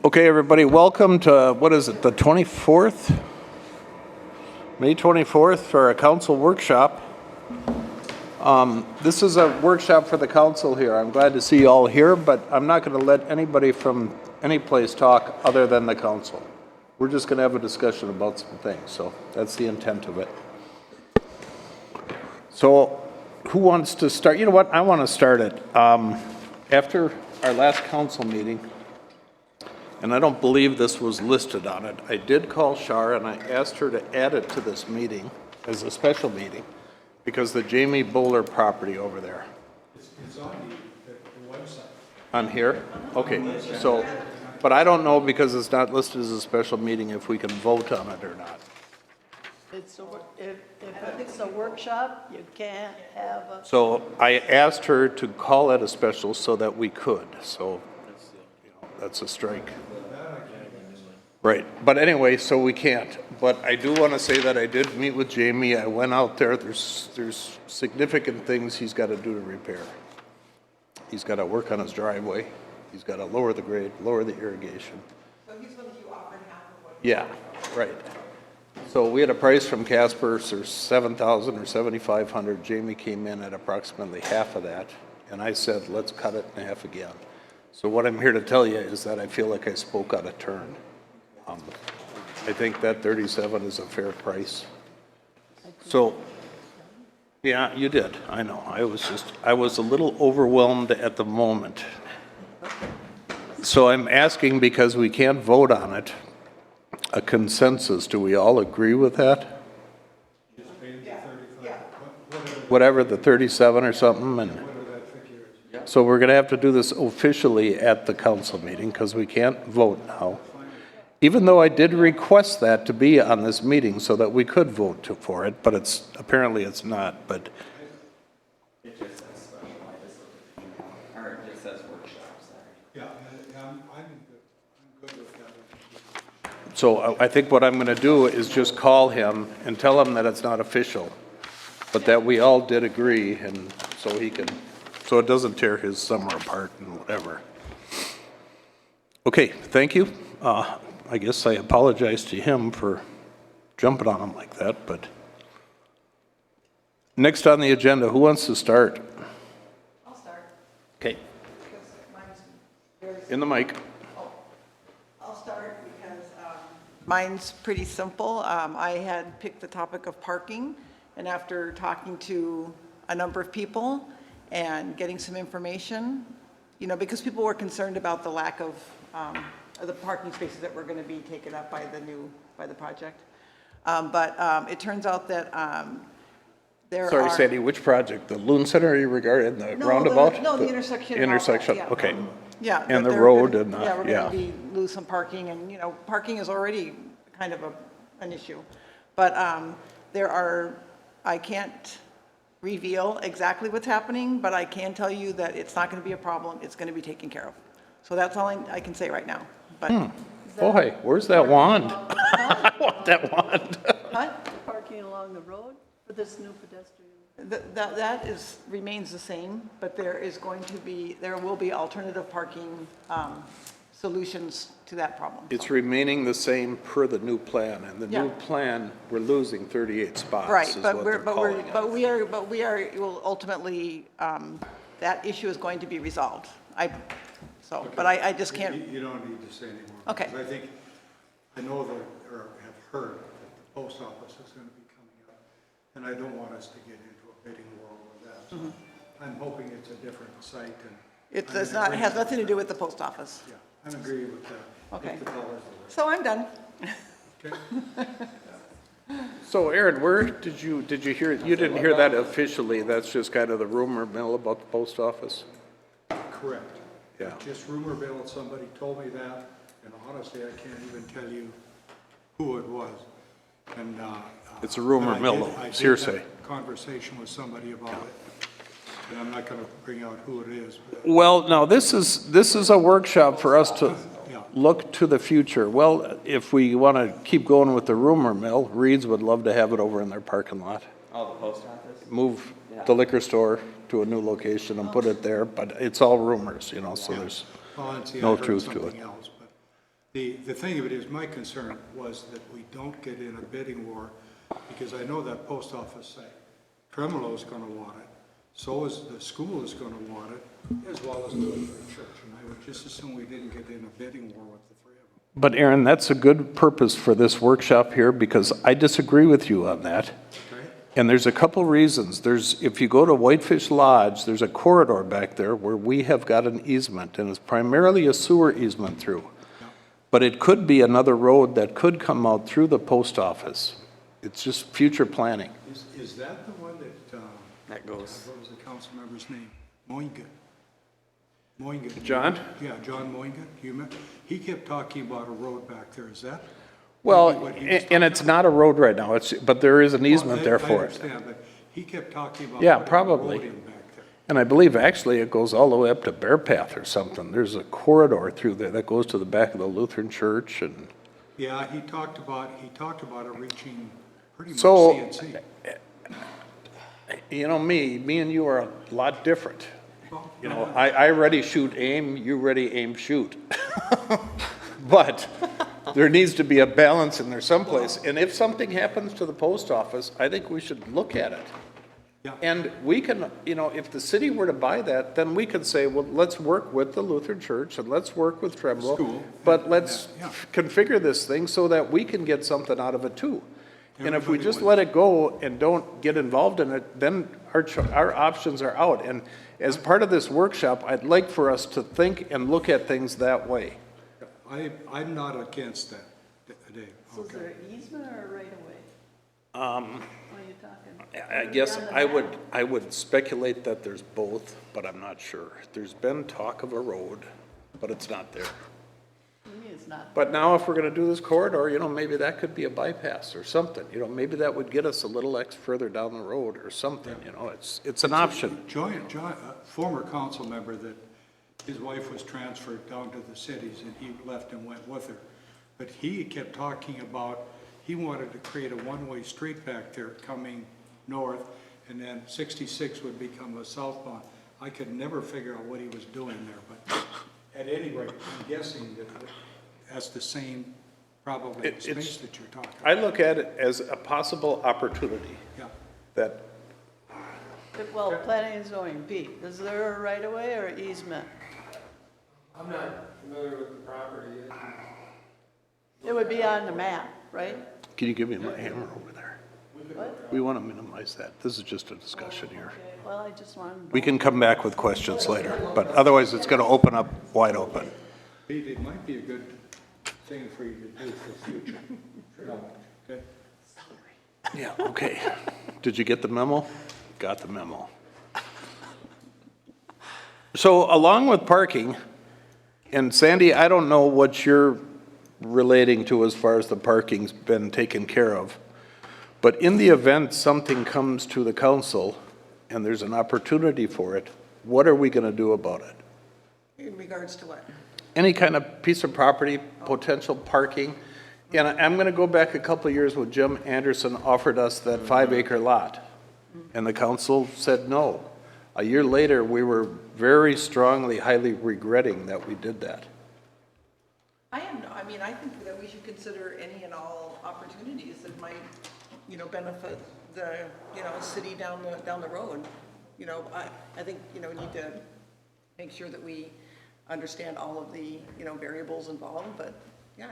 Okay, everybody, welcome to, what is it, the 24th? May 24th for a council workshop. This is a workshop for the council here. I'm glad to see you all here, but I'm not going to let anybody from any place talk other than the council. We're just going to have a discussion about some things, so that's the intent of it. So who wants to start? You know what, I want to start it. After our last council meeting, and I don't believe this was listed on it, I did call Shar and I asked her to add it to this meeting as a special meeting because the Jamie Bowler property over there. It's on the website. On here? Okay, so, but I don't know because it's not listed as a special meeting if we can vote on it or not. If it's a workshop, you can't have a, So I asked her to call it a special so that we could, so you know, that's a strike. Right, but anyway, so we can't. But I do want to say that I did meet with Jamie. I went out there. There's significant things he's got to do to repair. He's got to work on his driveway. He's got to lower the grade, lower the irrigation. So he's going to offer half of what? Yeah, right. So we had a price from Casper for $7,000 or $7,500. Jamie came in at approximately half of that, and I said, let's cut it in half again. So what I'm here to tell you is that I feel like I spoke out of turn. I think that 37 is a fair price. So, yeah, you did. I know. I was a little overwhelmed at the moment. So I'm asking because we can't vote on it. A consensus. Do we all agree with that? Whatever the 37 or something, and so we're going to have to do this officially at the council meeting because we can't vote now. Even though I did request that to be on this meeting so that we could vote for it, but apparently it's not. But it just says special or it just says workshops there. Yeah, I'm good with that. so I think what I'm going to do is just call him and tell him that it's not official, but that we all did agree, and so it doesn't tear his summer apart and whatever. Okay, thank you. I guess I apologize to him for jumping on him like that, but next on the agenda, who wants to start? I'll start. Okay, Because mine's very in the mic. I'll start because mine's pretty simple. I had picked the topic of parking, and after talking to a number of people and getting some information, you know, because people were concerned about the lack of the parking spaces that were going to be taken up by the project. But it turns out that there are... Sorry, Sandy, which project? The Loon Center you regarding the roundabout? The intersection. and all that, Intersection, yeah. okay. Yeah. And that the they're road gonna- and, Yeah, we're yeah. going to lose some parking, and, you know, parking is already kind of an issue. But I can't reveal exactly what's happening, but I can tell you that it's not going to be a problem. It's going to be taken care of. So that's all I can say right now. But Oh, hey, where's that wand? I want that wand. what? parking along the road for this new pedestrian. That remains the same, but there will be alternative parking solutions to that problem. It's remaining the same per the new plan, and the new Yeah. plan, we're losing 38 spots. Right, is but what we're, they're but calling we're, it. but we are, will ultimately, that issue is going to be resolved. But I just can't, You don't need to say anymore. Okay. Because I know that, or have heard that the post office is going to be coming up, and I don't want us to get into a bidding war with that. So I'm hoping it's a different site and. it does not, it has nothing to do with the post office. Yeah, I'm agree with that. Okay. With the colors of So I'm done. it. Okay. So Aaron, where did you hear, you didn't hear that officially, that's just kind of the rumor mill about the post office? Correct. Yeah. Just rumor mill, somebody told me that, and honestly, I can't even tell you who it was. And, It's a rumor but I mill, did- though. I did It's hearsay. have a conversation with somebody about it, and I'm not gonna bring out who it is, but, Well, now, this is a workshop for us to yeah. look to the future. Well, if we want to keep going with the rumor mill, Reed's would love to have it over in their parking lot. Oh, the post office? Move the liquor store to a new location and put it there, but it's all rumors, you know, so there's Oh, and see, I No heard truth to something it. else, but the thing of it is, my concern was that we don't get in a bidding war, because I know that post office site, Tremolo's gonna want it, so is the school is gonna want it, as well as the Lutheran church, and I would just assume we didn't get in a bidding war with the three of them. But Aaron, that's a good purpose for this workshop here, because I disagree with you on that. Okay? And there's a couple reasons. If you go to Whitefish Lodge, there's a corridor back there where we have got an easement, and it's primarily a sewer easement through. But it could be another road that could come out through the post office. It's just future planning. Is that the one that, That goes. what was the council member's name? Moingut. Moingut. John? Yeah, John Moingut, you remember? He kept talking about a road back there, is that? Well, what he was and it's not a road right now, but there is an easement there I for it. understand, but he kept talking about. Yeah, putting a probably. road in back there. And I believe actually it goes all the way up to Bear Path or something. There's a corridor through there that goes to the back of the Lutheran church and. Yeah, he talked about it reaching pretty much So- CNC. You know, me and you are a lot different. You know, I ready shoot aim, you ready aim shoot. But there needs to be a balance in there someplace. And if something happens to the post office, I think we should look at it. Yeah. And we can, you know, if the city were to buy that, then we could say, well, let's work with the Lutheran Church and let's work with Tremolo. School. But let's Yeah. configure this thing so that we can get something out of it too. And if we Everybody just wins. let it go and don't get involved in it, then our options are out. And as part of this workshop, I'd like for us to think and look at things that way. I'm not against that, Dave. So is Okay. there an easement or a right of way? What are you talking? I guess I would speculate that there's both, but I'm not sure. There's been talk of a road, but it's not there. To me, it's not. But now if we're gonna do this corridor, you know, maybe that could be a bypass or something, you know, maybe that would get us a little further down the road or something, you know, it's an option. John, former council member that his wife was transferred down to the cities and he left and went with her. But he kept talking about, he wanted to create a one-way street back there coming north, and then 66 would become a southbound. I could never figure out what he was doing there, but at any rate, I'm guessing that that's the same, probably, It's- space that you're talking I about. look at it as a possible opportunity Yeah. that, Well, planning and zoning, Pete, is there a right of way or easement? I'm not familiar with the property. It would be on the map, right? can you give me my hammer over there? What? We want to minimize that. This is just a discussion here. Okay, well, I just wanted. We can come back with questions later, but otherwise it's going to open up wide open. Pete, it might be a good thing for you to do for future. Okay? Yeah, okay. Did you get the memo? Got the memo. So along with parking, and Sandy, I don't know what you're relating to as far as the parking's been taken care of, but in the event something comes to the council and there's an opportunity for it, what are we going to do about it? In regards to what? Any kind of piece of property, potential parking. And I'm going to go back a couple of years when Jim Anderson offered us that 5-acre lot. And the council said no. A year later, we were very strongly, highly regretting that we did that. I think that we should consider any and all opportunities that might, benefit the, city down the road. I think, we need to make sure that we understand all of the, variables involved, but, yeah,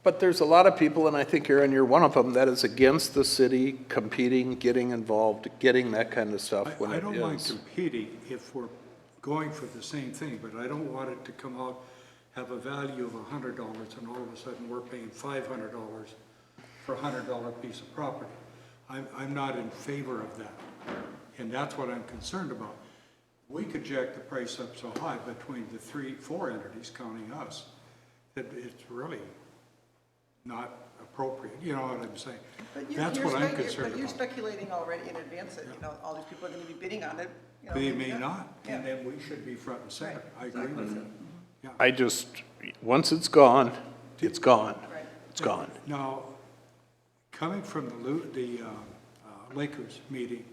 But there's a lot of people, and I think Aaron, you're one of them, that is against the city competing, getting involved, getting that kind of stuff when I it don't mind is. competing if we're going for the same thing, but I don't want it to come out, have a value of $100, and all of a sudden we're paying $500 for a $100 piece of property. I'm not in favor of that, and that's what I'm concerned about. We could jack the price up so high between the 3-4 entities counting us, that it's really not appropriate, you know what I'm saying? But That's what I'm concerned But you're about. speculating already in advance that, all these people are gonna be bidding on it. They maybe may not, and Yeah. then we should be front and center. I agree Exactly. with that. Yeah. I just, once it's gone, it's gone. Right. It's gone. Now, coming from the Lakers meeting,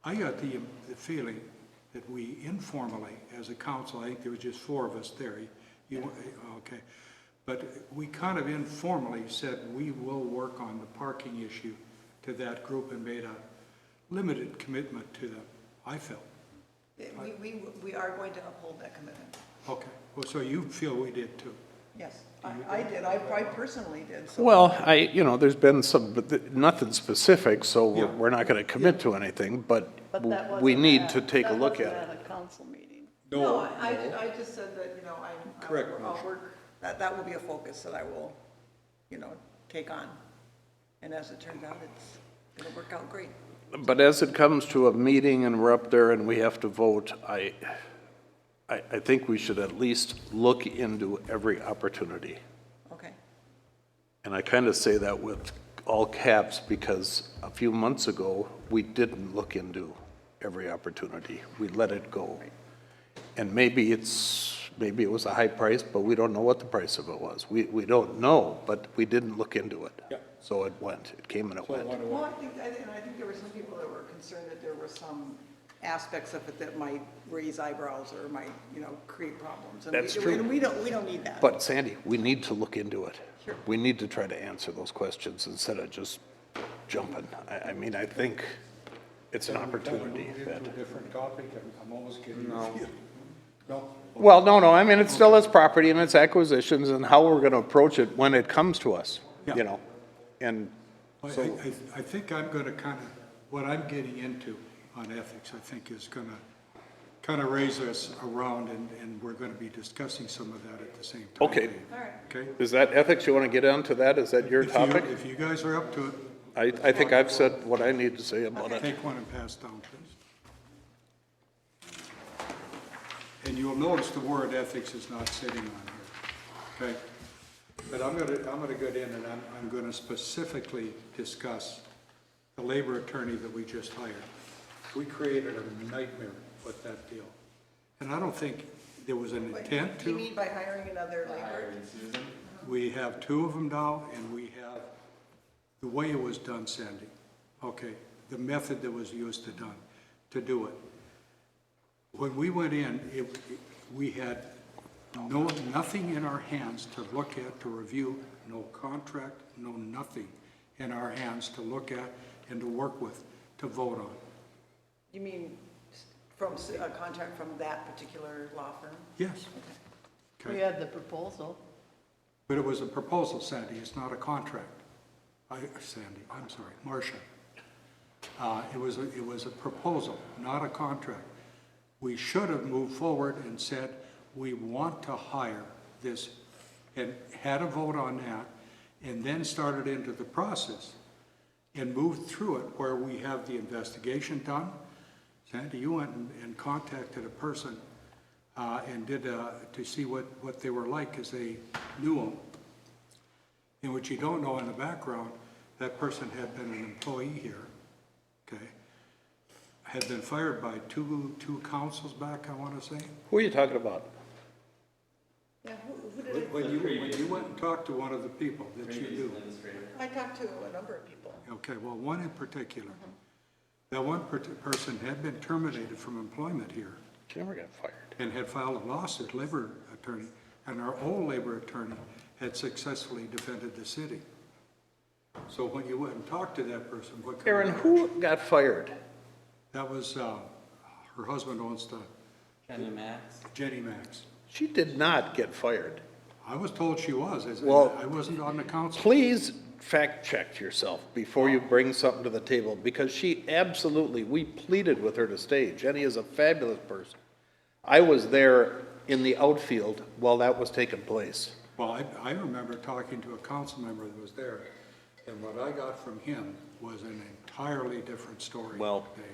I got the feeling that we informally, as a council, I think there was just 4 of us there. Okay. But we kind of informally said, we will work on the parking issue to that group and made a limited commitment to them, I felt. We are going to uphold that commitment. Okay, well, so you feel we did too? Yes, I did, I personally did, so. Well, there's been some, but nothing specific, so Yeah. we're not going to commit to anything, but But that wasn't we need at- to take a that look wasn't at it. a council meeting. No, I just said that, Correct, I'll Marcia. work, that will be a focus that I will, take on. And as it turns out, it'll work out great. But as it comes to a meeting and we're up there and we have to vote, I think we should at least look into every opportunity. Okay. And I kind of say that with all caps because a few months ago, we didn't look into every opportunity. We let it go. And maybe it was a high price, but we don't know what the price of it was. We don't know, but we didn't look into it. Yeah. So it went, it came and it went. Well, I think there were some people that were concerned that there were some aspects of it that might raise eyebrows or might, create problems. And That's we- true. And we don't need that. But Sandy, we need to look into it. Sure. We need to try to answer those questions instead of just jumping. I mean, I think it's an opportunity. Move into a different topic, I'm almost getting. No? Well, no, I mean, it's still its property and its acquisitions and how we're gonna approach it when it comes to us, Yeah. And I think I'm gonna what I'm getting into on ethics, I think is gonna raise us around and we're gonna be discussing some of that at the same time. Okay. All right. Okay? Is that ethics? You wanna get onto that? Is that your topic? If you guys are up to it, I think I've said what I need to say about it. take one and pass down, please. And you'll notice the word ethics is not sitting on here, okay? But I'm gonna get in and I'm gonna specifically discuss the labor attorney that we just hired. We created a nightmare with that deal. And I don't think there was an intent Do you to. mean by hiring another labor? Hiring Susan. We have 2 of them now, and we have the way it was done, Sandy. Okay, the method that was used to do it. When we went in, we had nothing in our hands to look at, to review, no contract, no nothing in our hands to look at and to work with, to vote on. You mean from a contract from that particular law firm? Yes. We Okay. had the proposal. But it was a proposal, Sandy, it's not a contract. Sandy, I'm sorry, Marcia. It was a proposal, not a contract. We should have moved forward and said, we want to hire this, and had a vote on that, and then started into the process and moved through it where we have the investigation done. Sandy, you went and contacted a person and did to see what they were like because they knew them. And what you don't know in the background, that person had been an employee here, okay? Had been fired by two councils back, I want to say. Who are you talking about? Yeah, who did it? When you went and talked to one of the people that you Previous knew. administrator. I talked to a number of people. Okay, well, one in particular. That one person had been terminated from employment here She never got fired. and had filed a lawsuit, labor attorney, and our old labor attorney had successfully defended the city. So when you went and talked to that person, what kind Aaron, of... who got fired? That was, her husband owns the Kenny Max. Jenny Max. She did not get fired. I was told she was, Well, I wasn't on the council. Please fact check yourself before you bring something to the table, because she absolutely, we pleaded with her to stay. Jenny is a fabulous person. I was there in the outfield while that was taking place. Well, I remember talking to a council member that was there, and what I got from him was an entirely different story. Well, Dave.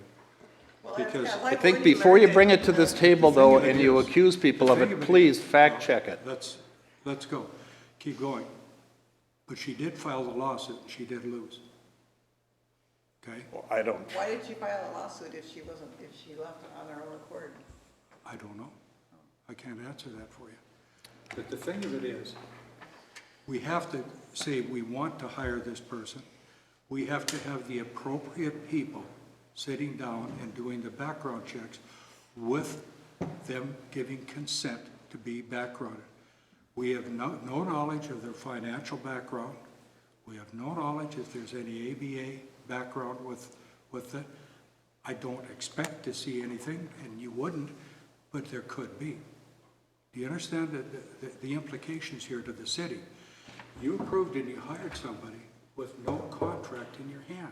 Well, Because yeah, I like think when you before you learn bring it to this table, though, of it and you is- accuse people of thing it, of it please is- fact check it. Let's go, keep going. But she did file the lawsuit, and she did lose. Okay? Well, I don't, Why did she file a lawsuit if she left on her own accord? I don't know. I can't answer that for you. But the thing of it is, we have to say we want to hire this person. We have to have the appropriate people sitting down and doing the background checks with them giving consent to be backgrounded. We have no knowledge of their financial background. We have no knowledge if there's any ABA background with it. I don't expect to see anything, and you wouldn't, but there could be. Do you understand the implications here to the city? You approved and you hired somebody with no contract in your hand.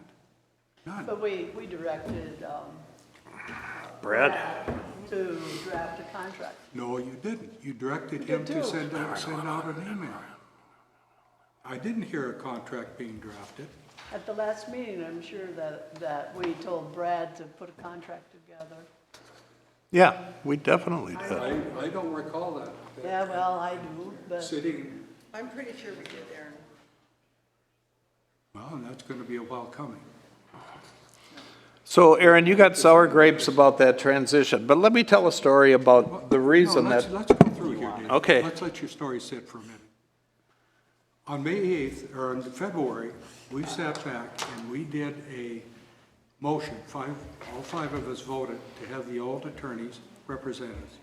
None. But we directed, Brad? to draft a contract. No, you didn't. You directed You him to do. send out an email. I didn't hear a contract being drafted. At the last meeting, I'm sure that we told Brad to put a contract together. Yeah, we definitely did. I don't recall that. Yeah, well, I do, but Sitting, I'm pretty sure we did, Aaron. well, and that's gonna be a while coming. So Aaron, you got sour grapes about that transition, but let me tell a story about the reason No, that, let's go through here, Dave. Okay. Let's let your story sit for a minute. On May 8th, or in February, we sat back and we did a motion, all five of us voted to have the old attorneys represent us.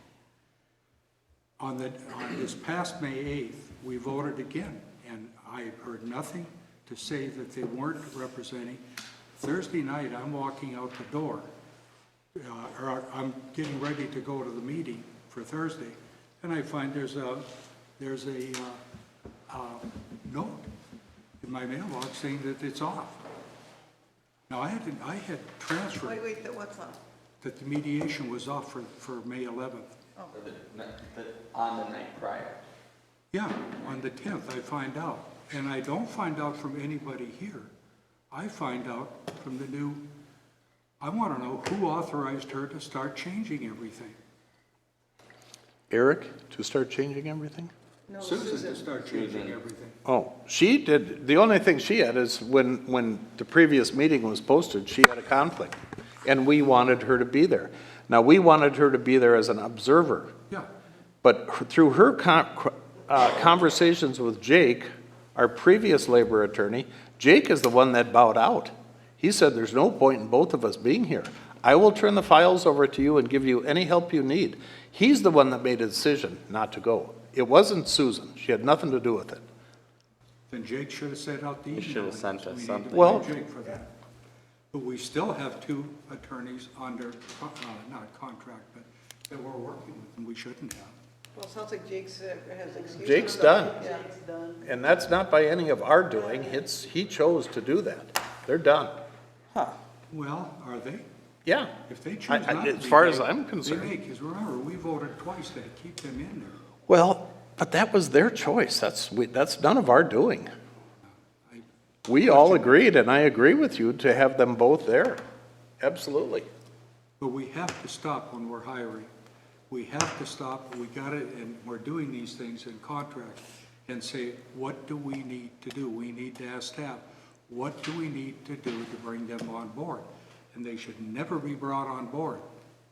On this past May 8th, we voted again, and I heard nothing to say that they weren't representing. Thursday night, I'm walking out the door, or I'm getting ready to go to the meeting for Thursday, and I find there's a note in my mailbox saying that it's off. Now, I had transferred Wait, what's up? that the mediation was off for May 11th. On the night prior. Yeah, on the 10th, I find out. And I don't find out from anybody here. I find out from the new, I want to know who authorized her to start changing everything. Eric, to start changing everything? Susan to start changing everything. Oh, she did, the only thing she had is when the previous meeting was posted, she had a conflict, and we wanted her to be there. Now, we wanted her to be there as an observer, Yeah, but through her conversations with Jake, our previous labor attorney, Jake is the one that bowed out. He said, there's no point in both of us being here. I will turn the files over to you and give you any help you need. He's the one that made a decision not to go. It wasn't Susan. She had nothing to do with it. then Jake should have sent out the email. He should have sent us We need to something. blame Well- Jake for that. But we still have two attorneys under, not contract, but that we're working with, and we shouldn't have. Well, it sounds like Jake's has excuses. Jake's done. Jake's done. And that's not by any of our doing. He chose to do that. They're done. Well, are they? Yeah. If they choose I- not to be. as far as they- I'm concerned. They may, because remember, we voted twice to keep them in there. Well, but that was their choice. That's none of our doing. I- We all agreed, and I agree with you, to have them both there. Absolutely. But we have to stop when we're hiring. We have to stop, we got it, and we're doing these things in contract, and say, what do we need to do? We need to ask staff, what do we need to do to bring them on board? And they should never be brought on board.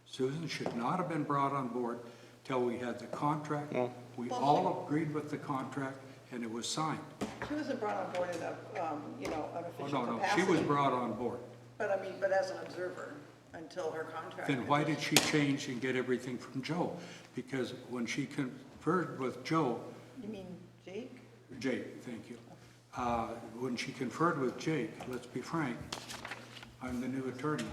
Susan should not have been brought on board till we had the contract. We all agreed with the contract, and it was signed. She wasn't brought on board in a, an Oh, official no, capacity. she was brought on board. But I mean, but as an observer, until her contract. Then why did she change and get everything from Joe? Because when she conferred with Joe, You mean Jake? Jake, thank you. When she conferred with Jake, let's be frank, I'm the new attorney.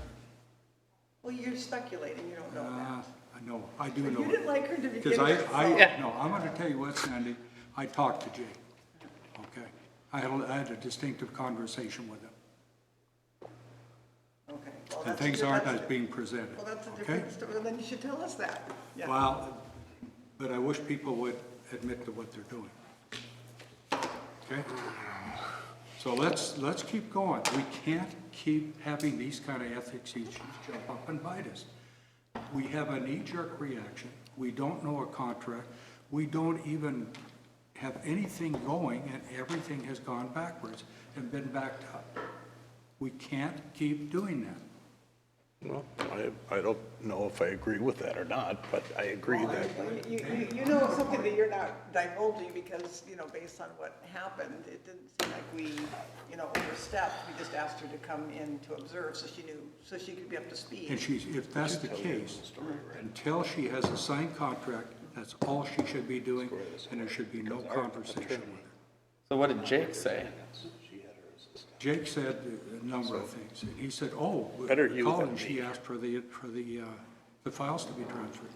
Well, you're speculating, you don't know that. I know, I do But know you didn't it. like her to begin Because with, so. no, I'm gonna tell you what, Sandy, I talked to Jake, okay? I had a distinctive conversation with him, Okay. Well, and that's a things di- aren't that's as a- being presented, Well, that's a okay? different story, then you should tell us that. Yeah. Well, but I wish people would admit to what they're doing. Okay? So let's keep going. We can't keep having these kind of ethics issues jump up and bite us. We have a knee-jerk reaction. We don't know a contract. We don't even have anything going, and everything has gone backwards and been backed up. We can't keep doing that. Well, I don't know if I agree with that or not, but I agree that, You know something that you're not divulging because, you know, based on what happened, it didn't seem like we, you know, overstepped. We just asked her to come in to observe so she knew, so she could be up to And speed. she's, if that's the case, until she has a signed contract, that's all she should be doing, and there should be no conversation with her. So what did Jake say? Jake said a number of things, and he said, oh, Better you than Colin, me. she asked for the files to be transferred.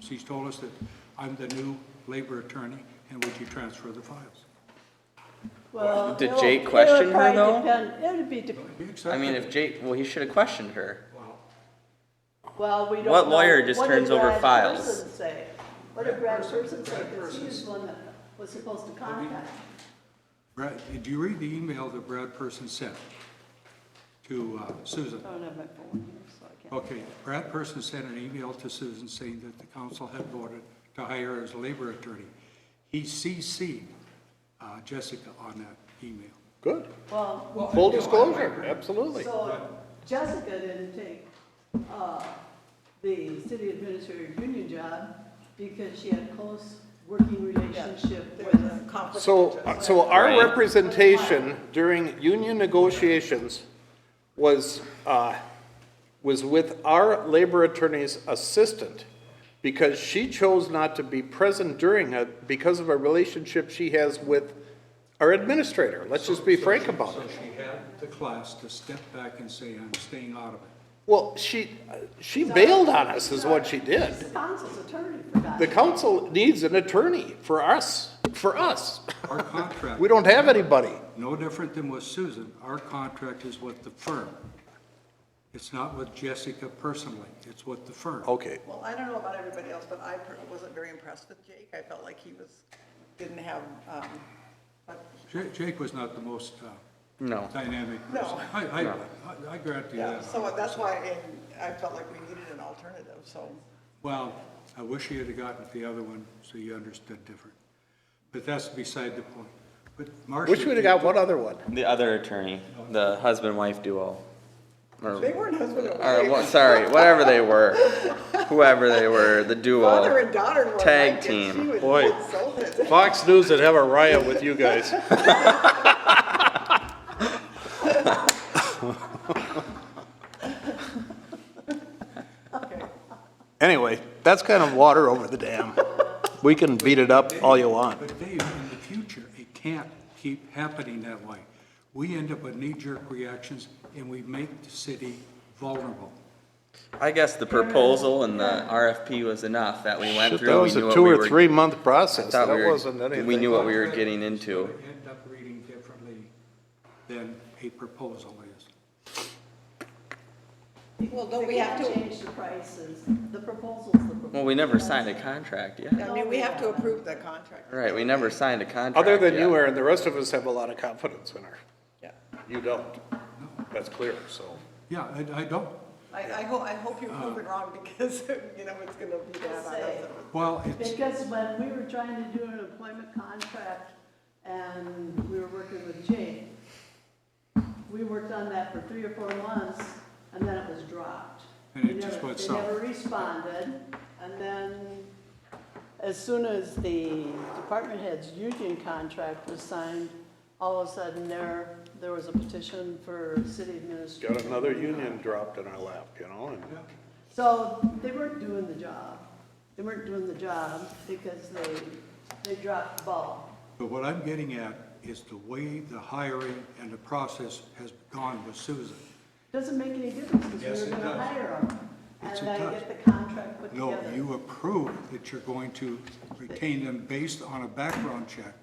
She's told us that I'm the new labor attorney, and would you transfer the files? Well, Did it'll- Jake it would question her, probably though? depend- It would be, He I accepted mean, it. if Jake, well, he should have questioned her. well, we don't What know. lawyer just What did turns over Brad files? Person say? What did Brad Person say? Because he was the one that was supposed to contact. Brad, did you read the email that Brad Person sent to Susan? I don't have my phone here, so I can't. Okay, Brad Person sent an email to Susan saying that the council had voted to hire her as a labor attorney. He CC'd Jessica on that email. good. Well, Full disclosure, absolutely. so Jessica didn't take the city administrator union job because she had a close working relationship There was with. a conflict. of So, interest. so our Right. representation during union negotiations was with our labor attorney's assistant, because she chose not to be present during it because of a relationship she has with our administrator. Let's just be frank about So it. she had the class to step back and say, I'm staying out of it. Well, she bailed on us is what she did. The council's attorney, for God's The sake. council needs an attorney for us. Our contract. We don't have anybody. No different than with Susan, our contract is with the firm. It's not with Jessica personally, it's with the firm. Okay, Well, I don't know about everybody else, but I wasn't very impressed with Jake. I felt like he didn't have, but, Jake was not the most No. dynamic No. person. I grant you yeah, that. so that's why I felt like we needed an alternative, so. Well, I wish you had gotten the other one so you understood different. But that's beside the point. But Marcia. wish we'd have got one other one. The other attorney, the husband-wife duo. Or, They weren't husband and or, wife. what, sorry, whatever they were. Whoever they were, the duo. Father and daughter were Tag like, team. She was Boy. insulted. Fox News would have a riot with you guys. Anyway, that's kind of water over the dam. We can beat it up all you want. But Dave, in the future, it can't keep happening that way. We end up with knee-jerk reactions and we make the city vulnerable. I guess the proposal and the RFP was enough that we went Shit, through. that We was knew a what 2 we or were- 3 month process. thought That we were- wasn't anything. we knew what we were getting into. End up reading differently than a proposal is. Well, don't They we have can't to, change the prices. The proposal's the proposal. Well, we never signed a contract yet. I mean, we have to approve the contract. Right, we never signed a contract Other than you, yet. Aaron, the rest of us have a lot of confidence in her. Yeah. You don't. That's clear, so. Yeah, I don't. I hope you're proven wrong because, you know, it's gonna be bad on us. Well, it's, Because when we were trying to do an employment contract and we were working with Jake, we worked on that for 3 or 4 months and then it was dropped. And it They just never- went They south. never responded, and then as soon as the department head's union contract was signed, all of a sudden there was a petition for city administrator. Got another union dropped in our lap, you know, and So they weren't doing the job. They weren't doing the job because they dropped the ball. but what I'm getting at is the way the hiring and the process has gone with Susan. Doesn't make any difference because Yes, we were it gonna does. hire them. Yes, And it then does. get the contract put No, together. you approve that you're going to retain them based on a background check.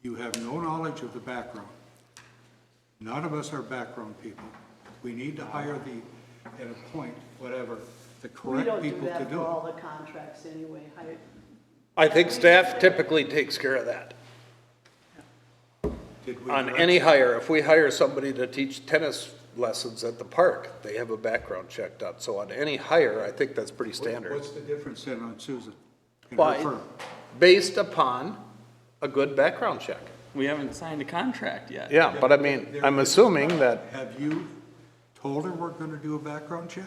You have no knowledge of the background. None of us are background people. We need to hire at a point, whatever, the We correct don't do people to that do for it. all the contracts anyway. I think staff typically takes care of that. Did we On direct- any hire, if we hire somebody to teach tennis lessons at the park, they have a background check done. So on any hire, I think that's pretty standard. What's the difference then on Susan and her But firm? based upon a good background check. We haven't signed a contract yet. Yeah, but I mean, I'm assuming that, Have you told her we're gonna do a background check?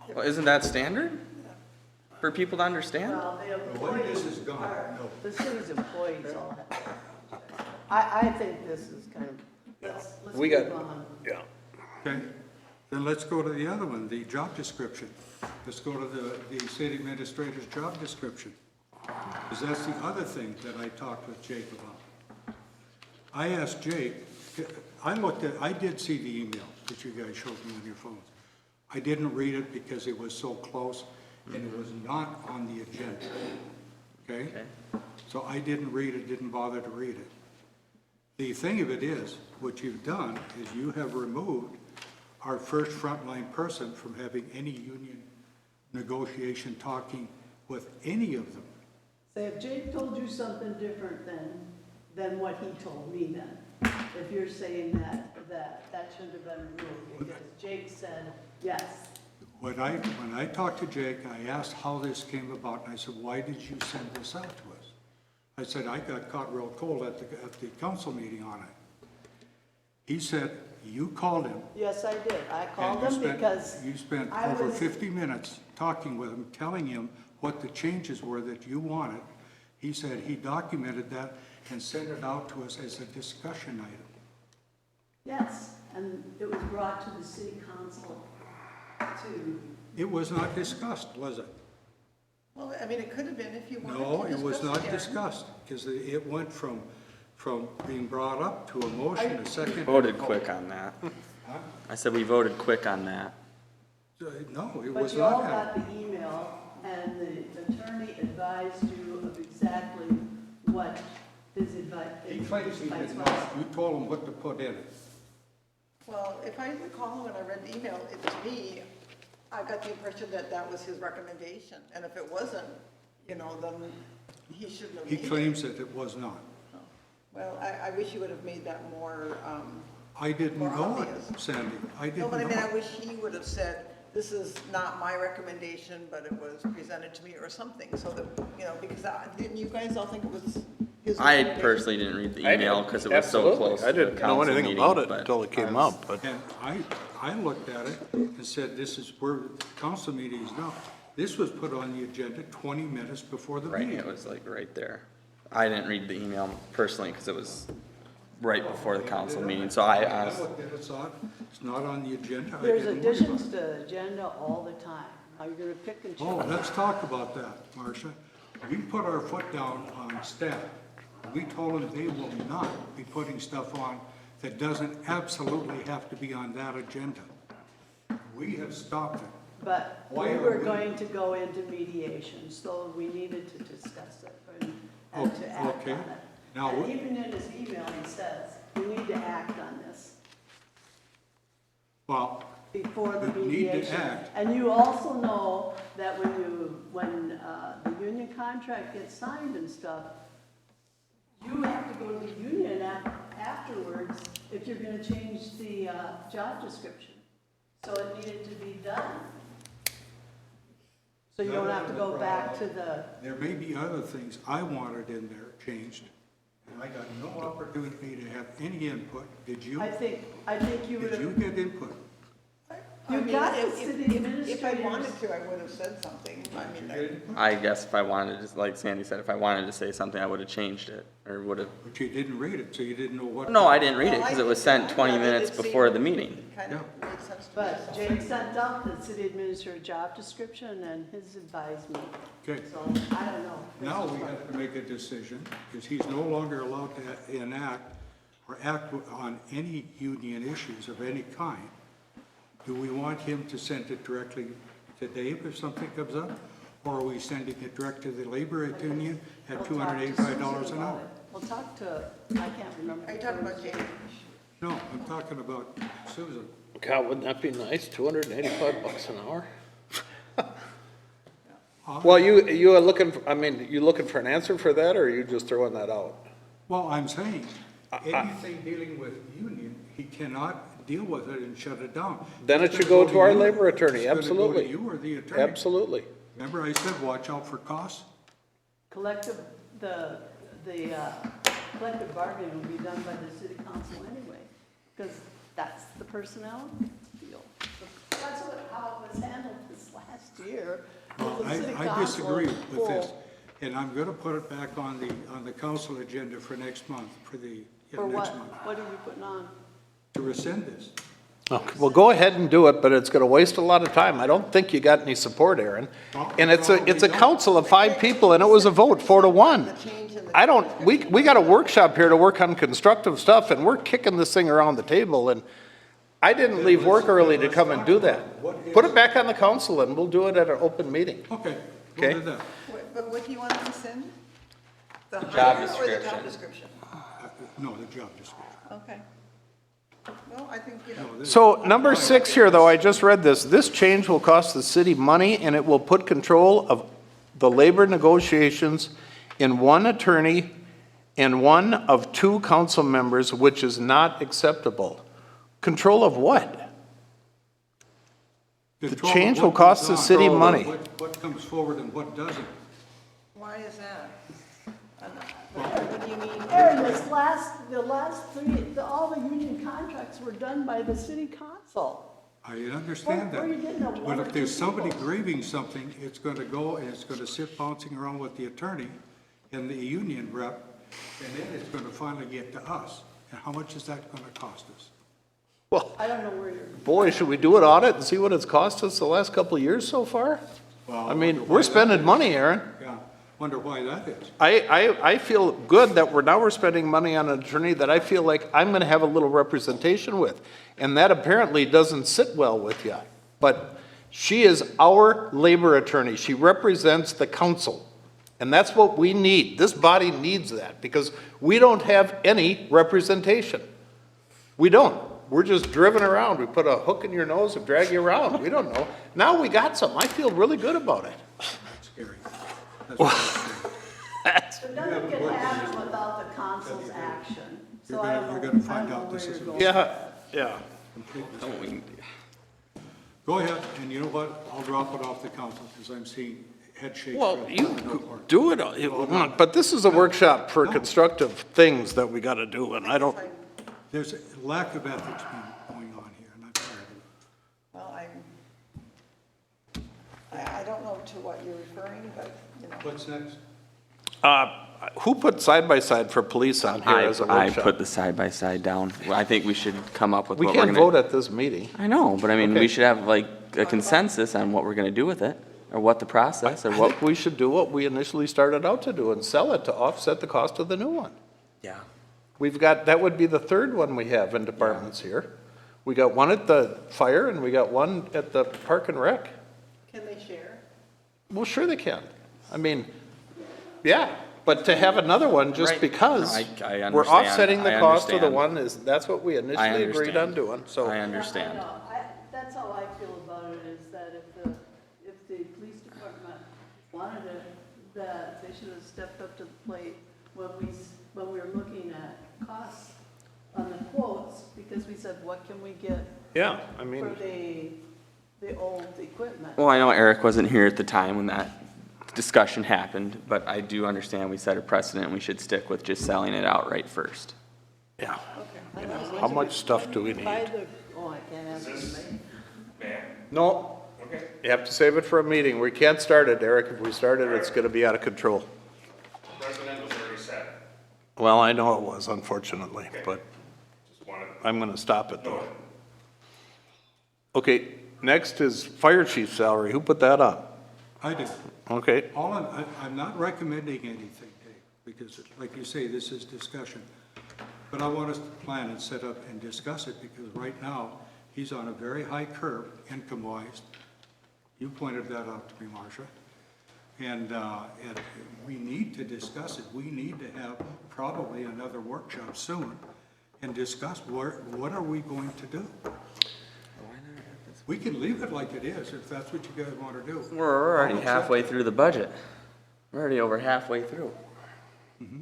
Well, isn't that standard for people to understand? Well, the way this employees is gone, are, no. the city's employees all have. I think this is kind of, let's We move got- on. Yeah. Okay, then let's go to the other one, the job description. Let's go to the city administrator's job description. Because that's the other thing that I talked with Jake about. I asked Jake, I did see the email that you guys showed me on your phones. I didn't read it because it was so close and it was not on the agenda. Okay? So I didn't read it, didn't bother to read it. The thing of it is, what you've done is you have removed our first frontline person from having any union negotiation talking with any of them. Say, if Jake told you something different than what he told me then, if you're saying that shouldn't have been removed, because Jake said, yes. When I talked to Jake, I asked how this came about, and I said, why did you send this out to us? I said, I got caught real cold at the council meeting on it. He said, you called him. Yes, I did. I called and him you spent- because You spent I over was- 50 minutes talking with him, telling him what the changes were that you wanted. He said he documented that and sent it out to us as a discussion item. yes, and it was brought to the city council to, It was not discussed, was it? Well, I mean, it could have been if you wanted to No, it was discuss not Darren. discussed, because it went from being brought up to a motion, a second. Voted quick on that. Huh? I said we voted quick on that. No, it but was you all not. got the email, and the attorney advised you of exactly what his advice. He claims he advice did was. not. You told him what to put in it. Well, if I recall when I read the email, to me, I got the impression that that was his recommendation. And if it wasn't, then he shouldn't have He made it. claims that it was not. Well, I wish he would have made that more, I didn't More know obvious. it, Sandy. I no, didn't but I mean, I know. wish he would have said, this is not my recommendation, but it was presented to me or something, so that, because didn't you guys all think it was his I recommendation? personally didn't read the I email didn't. because it was so Absolutely. close I to the didn't know council anything meeting, about it but until it I came was- up, but And I looked at it and said, this is where the council meeting is now. This was put on the agenda 20 minutes before the Right, meeting. it was like right there. I didn't read the email personally because it was right before the council meeting, so I I asked. looked at it, saw it, it's not on the agenda. I There's didn't worry additions about to it. the agenda all the time. Are you gonna pick and choose? Oh, let's talk about that, Marcia. We put our foot down on staff. We told them they will not be putting stuff on that doesn't absolutely have to be on that agenda. We have stopped it. But Why we are were we- going to go into mediation, so we needed to discuss it and to act okay. on it. Now, And what- even in his email, he says, we need to act on this Well, before the We need to mediation. act. And you also know that when the union contract gets signed and stuff, you have to go to the union afterwards if you're gonna change the job description. So it needed to be done. So you don't have to go back to the, there may be other things I wanted in there changed, and I got no opportunity to have any input. Did you? I think you would Did you have, get input? You I mean, got the if- city if I administrators- wanted to, I would have said something. I mean, I guess if I wanted to, like Sandy said, if I wanted to say something, I would have changed it or would have. But you didn't read it, so you didn't know what. No, I didn't read it Well, I because it was did- sent 20 I did minutes see before it. the meeting. Kind of made sense to me. but so. Jake sent out the city administrator job description and his advisement. Okay. So I don't know. Now we have to make a decision, because he's no longer allowed to enact or act on any union issues of any kind. Do we want him to send it directly to Dave if something comes up? Or are we sending it direct to the labor union at We'll talk to $285 Susan an about hour? it. We'll talk to, I can't remember. Are you talking about Jake? No, I'm talking about Susan. God, wouldn't that be nice? $285 an hour? Huh? Well, you are looking, you looking for an answer for that, or are you just throwing that out? Well, I'm saying, anything dealing with union, he cannot deal with it and shut it down. Then it It's should gonna go to our you. labor attorney, It's gonna absolutely. go to you or the attorney. Absolutely. Remember I said, watch out for costs? Collective, the collective bargaining will be done by the city council anyway, because that's the personnel deal. That's how it was handled this last year. Well, The city I council disagree with full. this, and I'm gonna put it back on the council agenda for next month, For next what? month, What are we putting on? to rescind this. Okay, well, go ahead and do it, but it's gonna waste a lot of time. I don't think you got any support, Aaron. And it's a council of 5 people, and it was a vote 4-1. I don't, we got a workshop here to work on constructive stuff, and we're kicking this thing around the table, and I didn't leave work early to come and do that. Put it back on the council, and we'll do it at an open meeting. Okay, Okay. we'll do that. But what do you want to rescind? The job hire or the description. job description? No, the job description. Okay. Well, I think, you know, No, this- So number 6 here, though, I just read this. This change will cost the city money, and it will put control of the labor negotiations in one attorney and one of 2 council members, which is not acceptable. Control of what? Control of change what will cost goes the on, city control of money. What comes forward and what doesn't. why is that? What do you mean? Aaron, the last 3, all the union contracts were done by the city council. I understand Where are you getting that. that But one or if there's two somebody people? grieving something, it's gonna go and it's gonna sit bouncing around with the attorney and the union rep, and then it's gonna finally get to us. And how much is that gonna cost us? Well, I don't know where you're, boy, should we do an audit and see what it's cost us the last couple of years so far? Well, I mean, why we're that spending is. money, Aaron. Yeah, wonder why that is. I feel good that we're spending money on an attorney that I feel like I'm gonna have a little representation with. And that apparently doesn't sit well with you. But she is our labor attorney. She represents the council. And that's what we need. This body needs that because we don't have any representation. We don't. We're just driven around. We put a hook in your nose and drag you around. We don't know. Now we got some. I feel really good about it. Scary. That's what it's scary. it doesn't get happened without the council's action. So I don't know. You're gonna find I don't out know this where is you're a- going. Yeah. Go ahead, and you know what? I'll drop it off the council because I'm seeing head shakes. Well, from you no part. do it, but this is a workshop for constructive things that we gotta do, and I don't, There's a lack of ethics going on here, and I'm tired of it. Well, I don't know to what you're referring, but, you know. What's next? who put side-by-side for police on here as a I workshop? put the side-by-side down. I think we should come up with We what we're can't gonna. vote at this meeting. I know, but I mean, Okay. we should have like a consensus on what we're gonna do with it, or what the process, or I what. think we should do what we initially started out to do and sell it to offset the cost of the new one. Yeah. We've got, that would be the 3rd one we have in departments here. We got one at the fire and we got one at the park and rec. Can they share? Well, sure they can. I mean, yeah, but to have another one just Right. because No, I we're understand. offsetting the I cost of the understand. one is, that's what we initially agreed on understand. doing, so. I understand. I know. That's how I feel about it, is that if the police department wanted it, that they should have stepped up to the plate when we were looking at costs on the quotes, because we said, what can we get Yeah, I for mean, the old equipment? Well, I know Eric wasn't here at the time when that discussion happened, but I do understand we set a precedent and we should stick with just selling it outright first. yeah. Okay. How much stuff do we Buy need? oh, I can't ask you. No. You have to save it for a meeting. We can't start it, Eric. If we start it, it's gonna be out of control. President was already set. Well, I know it was, unfortunately, but Just wanted, I'm gonna stop it though. Okay, next is fire chief salary. Who put that on? I do. Okay, I'm not recommending anything, Dave, because like you say, this is discussion. But I want us to plan and set up and discuss it, because right now, he's on a very high curve income-wise. You pointed that out to me, Marcia. And we need to discuss it. We need to have probably another workshop soon and discuss what are we going to do? We can leave it like it is, if that's what you guys want to do. We're already I'll accept halfway it. through the budget. We're already over halfway through.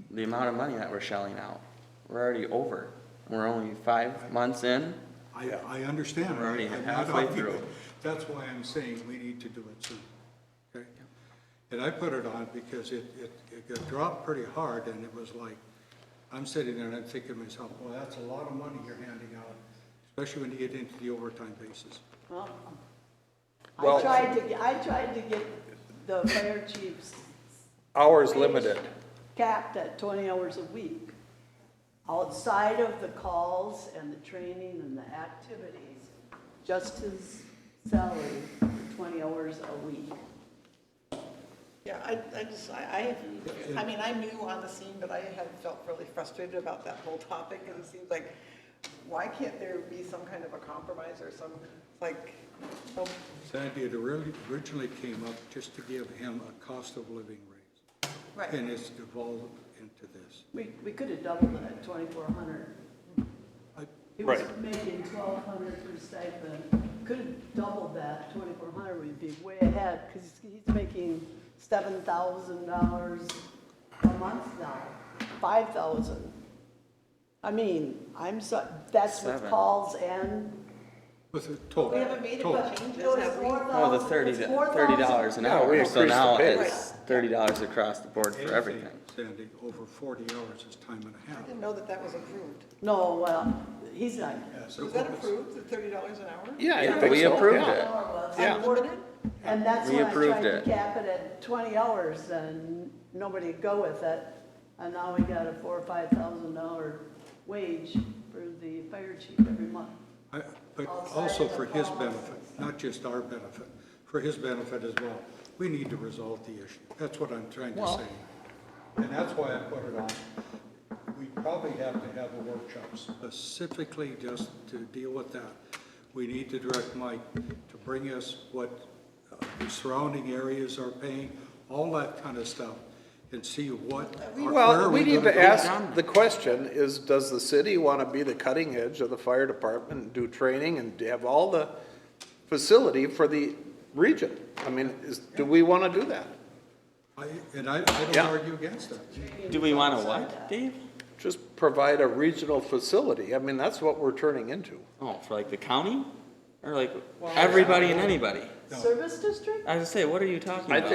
The amount of money that we're shelling out, we're already over. We're only 5 months in. I understand. We're already I'm not halfway arguing. through. That's why I'm saying we need to do it soon, okay? And I put it on because it got dropped pretty hard, and it was like, I'm sitting there and I'm thinking to myself, well, that's a lot of money you're handing out, especially when you get into the overtime basis. Well, Well- I tried to get the fire chiefs Hours limited. capped at 20 hours a week. Outside of the calls and the training and the activities, just his salary for 20 hours a week. Yeah, I mean, I'm new on the scene, but I had felt really frustrated about that whole topic, and it seems like, why can't there be some kind of a compromise or some, like, oh, Sandy, it originally came up just to give him a cost of living raise. right. And it's devolved into this. We could have doubled it at 2,400. I- He was Right. making 1,200 per stipend. Could have doubled that, 2,400, we'd be way ahead, because he's making $7,000 a month now, 5,000. I mean, that's with Seven. calls and. With a total. We haven't made total. any changes, No, it's have we? Oh, the $4,000 $30 an Yeah, we hour, so increased the now pay. it's $30 across the board for everything. Sandy, over 40 hours is time and a I half. didn't know that that was approved. No, well, he's not. Yeah, so Was that what was- approved, the $30 an hour? Yeah, I Yeah, think we so, approved yeah. it. Yeah. Unlimited? And that's We when I approved tried to it. cap it at 20 hours, and nobody would go with it. And now we got a $4,000 or $5,000 wage for the fire chief every month. But also for his benefit, not just our benefit, for his benefit as well. We need to resolve the issue. That's what I'm trying to say. And that's why I put it on. We probably have to have a workshop specifically just to deal with that. We need to direct Mike to bring us what the surrounding areas are paying, all that kind of stuff, and see what. where Well, are we need gonna to go? ask, the question is, does the city want to be the cutting edge of the fire department and do training and have all the facility for the region? I mean, do we want to do that? I don't Yeah. argue against that. Do we want to what, Dave? Just provide a regional facility. I mean, that's what we're turning into. Oh, for like the county? Or like everybody and anybody? Service district? I was gonna say, what are you talking I about?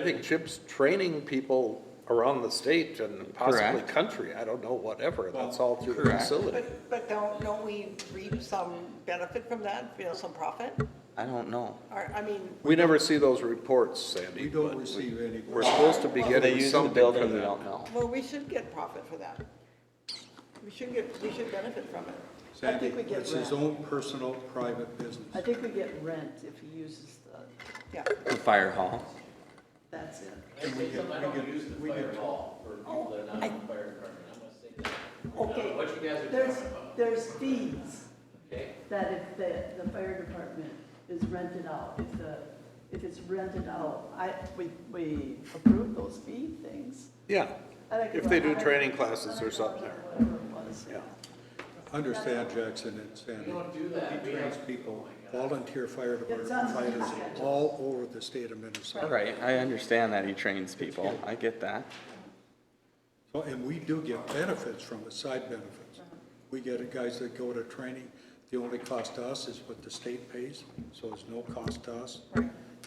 think Chip's training people around the state and possibly Correct. country. I don't know, whatever. That's all through the Correct. facility. But don't we reap some benefit from that, some profit? I don't know. Or, I mean, We never see those reports, Sandy. We don't but receive any. We're supposed to be They getting use the something for building, we that. don't know. well, we should get profit for that. We should benefit from it. Sandy, think we get it's his rent. own personal, private business. I think we get rent if he uses Yeah. The fire hall. that's it. I don't use the fire hall for people that are not in the fire department, I must say that. Okay, What you guys are there's, talking about, there's fees okay? that if the fire department is rented out, if it's rented out, we approve those fee things. Yeah, I think if it they was do 100 training classes or something. Whatever it was, Yeah. Understand, Jackson and Sandy. We don't do that. He trains people, volunteer fire It's department on fighters the schedule. all over the state of Minnesota. Right, I understand that he trains people. I get that. So, and we do get benefits from it, side benefits. We get guys that go to training, the only cost to us is what the state pays, so there's no cost to us.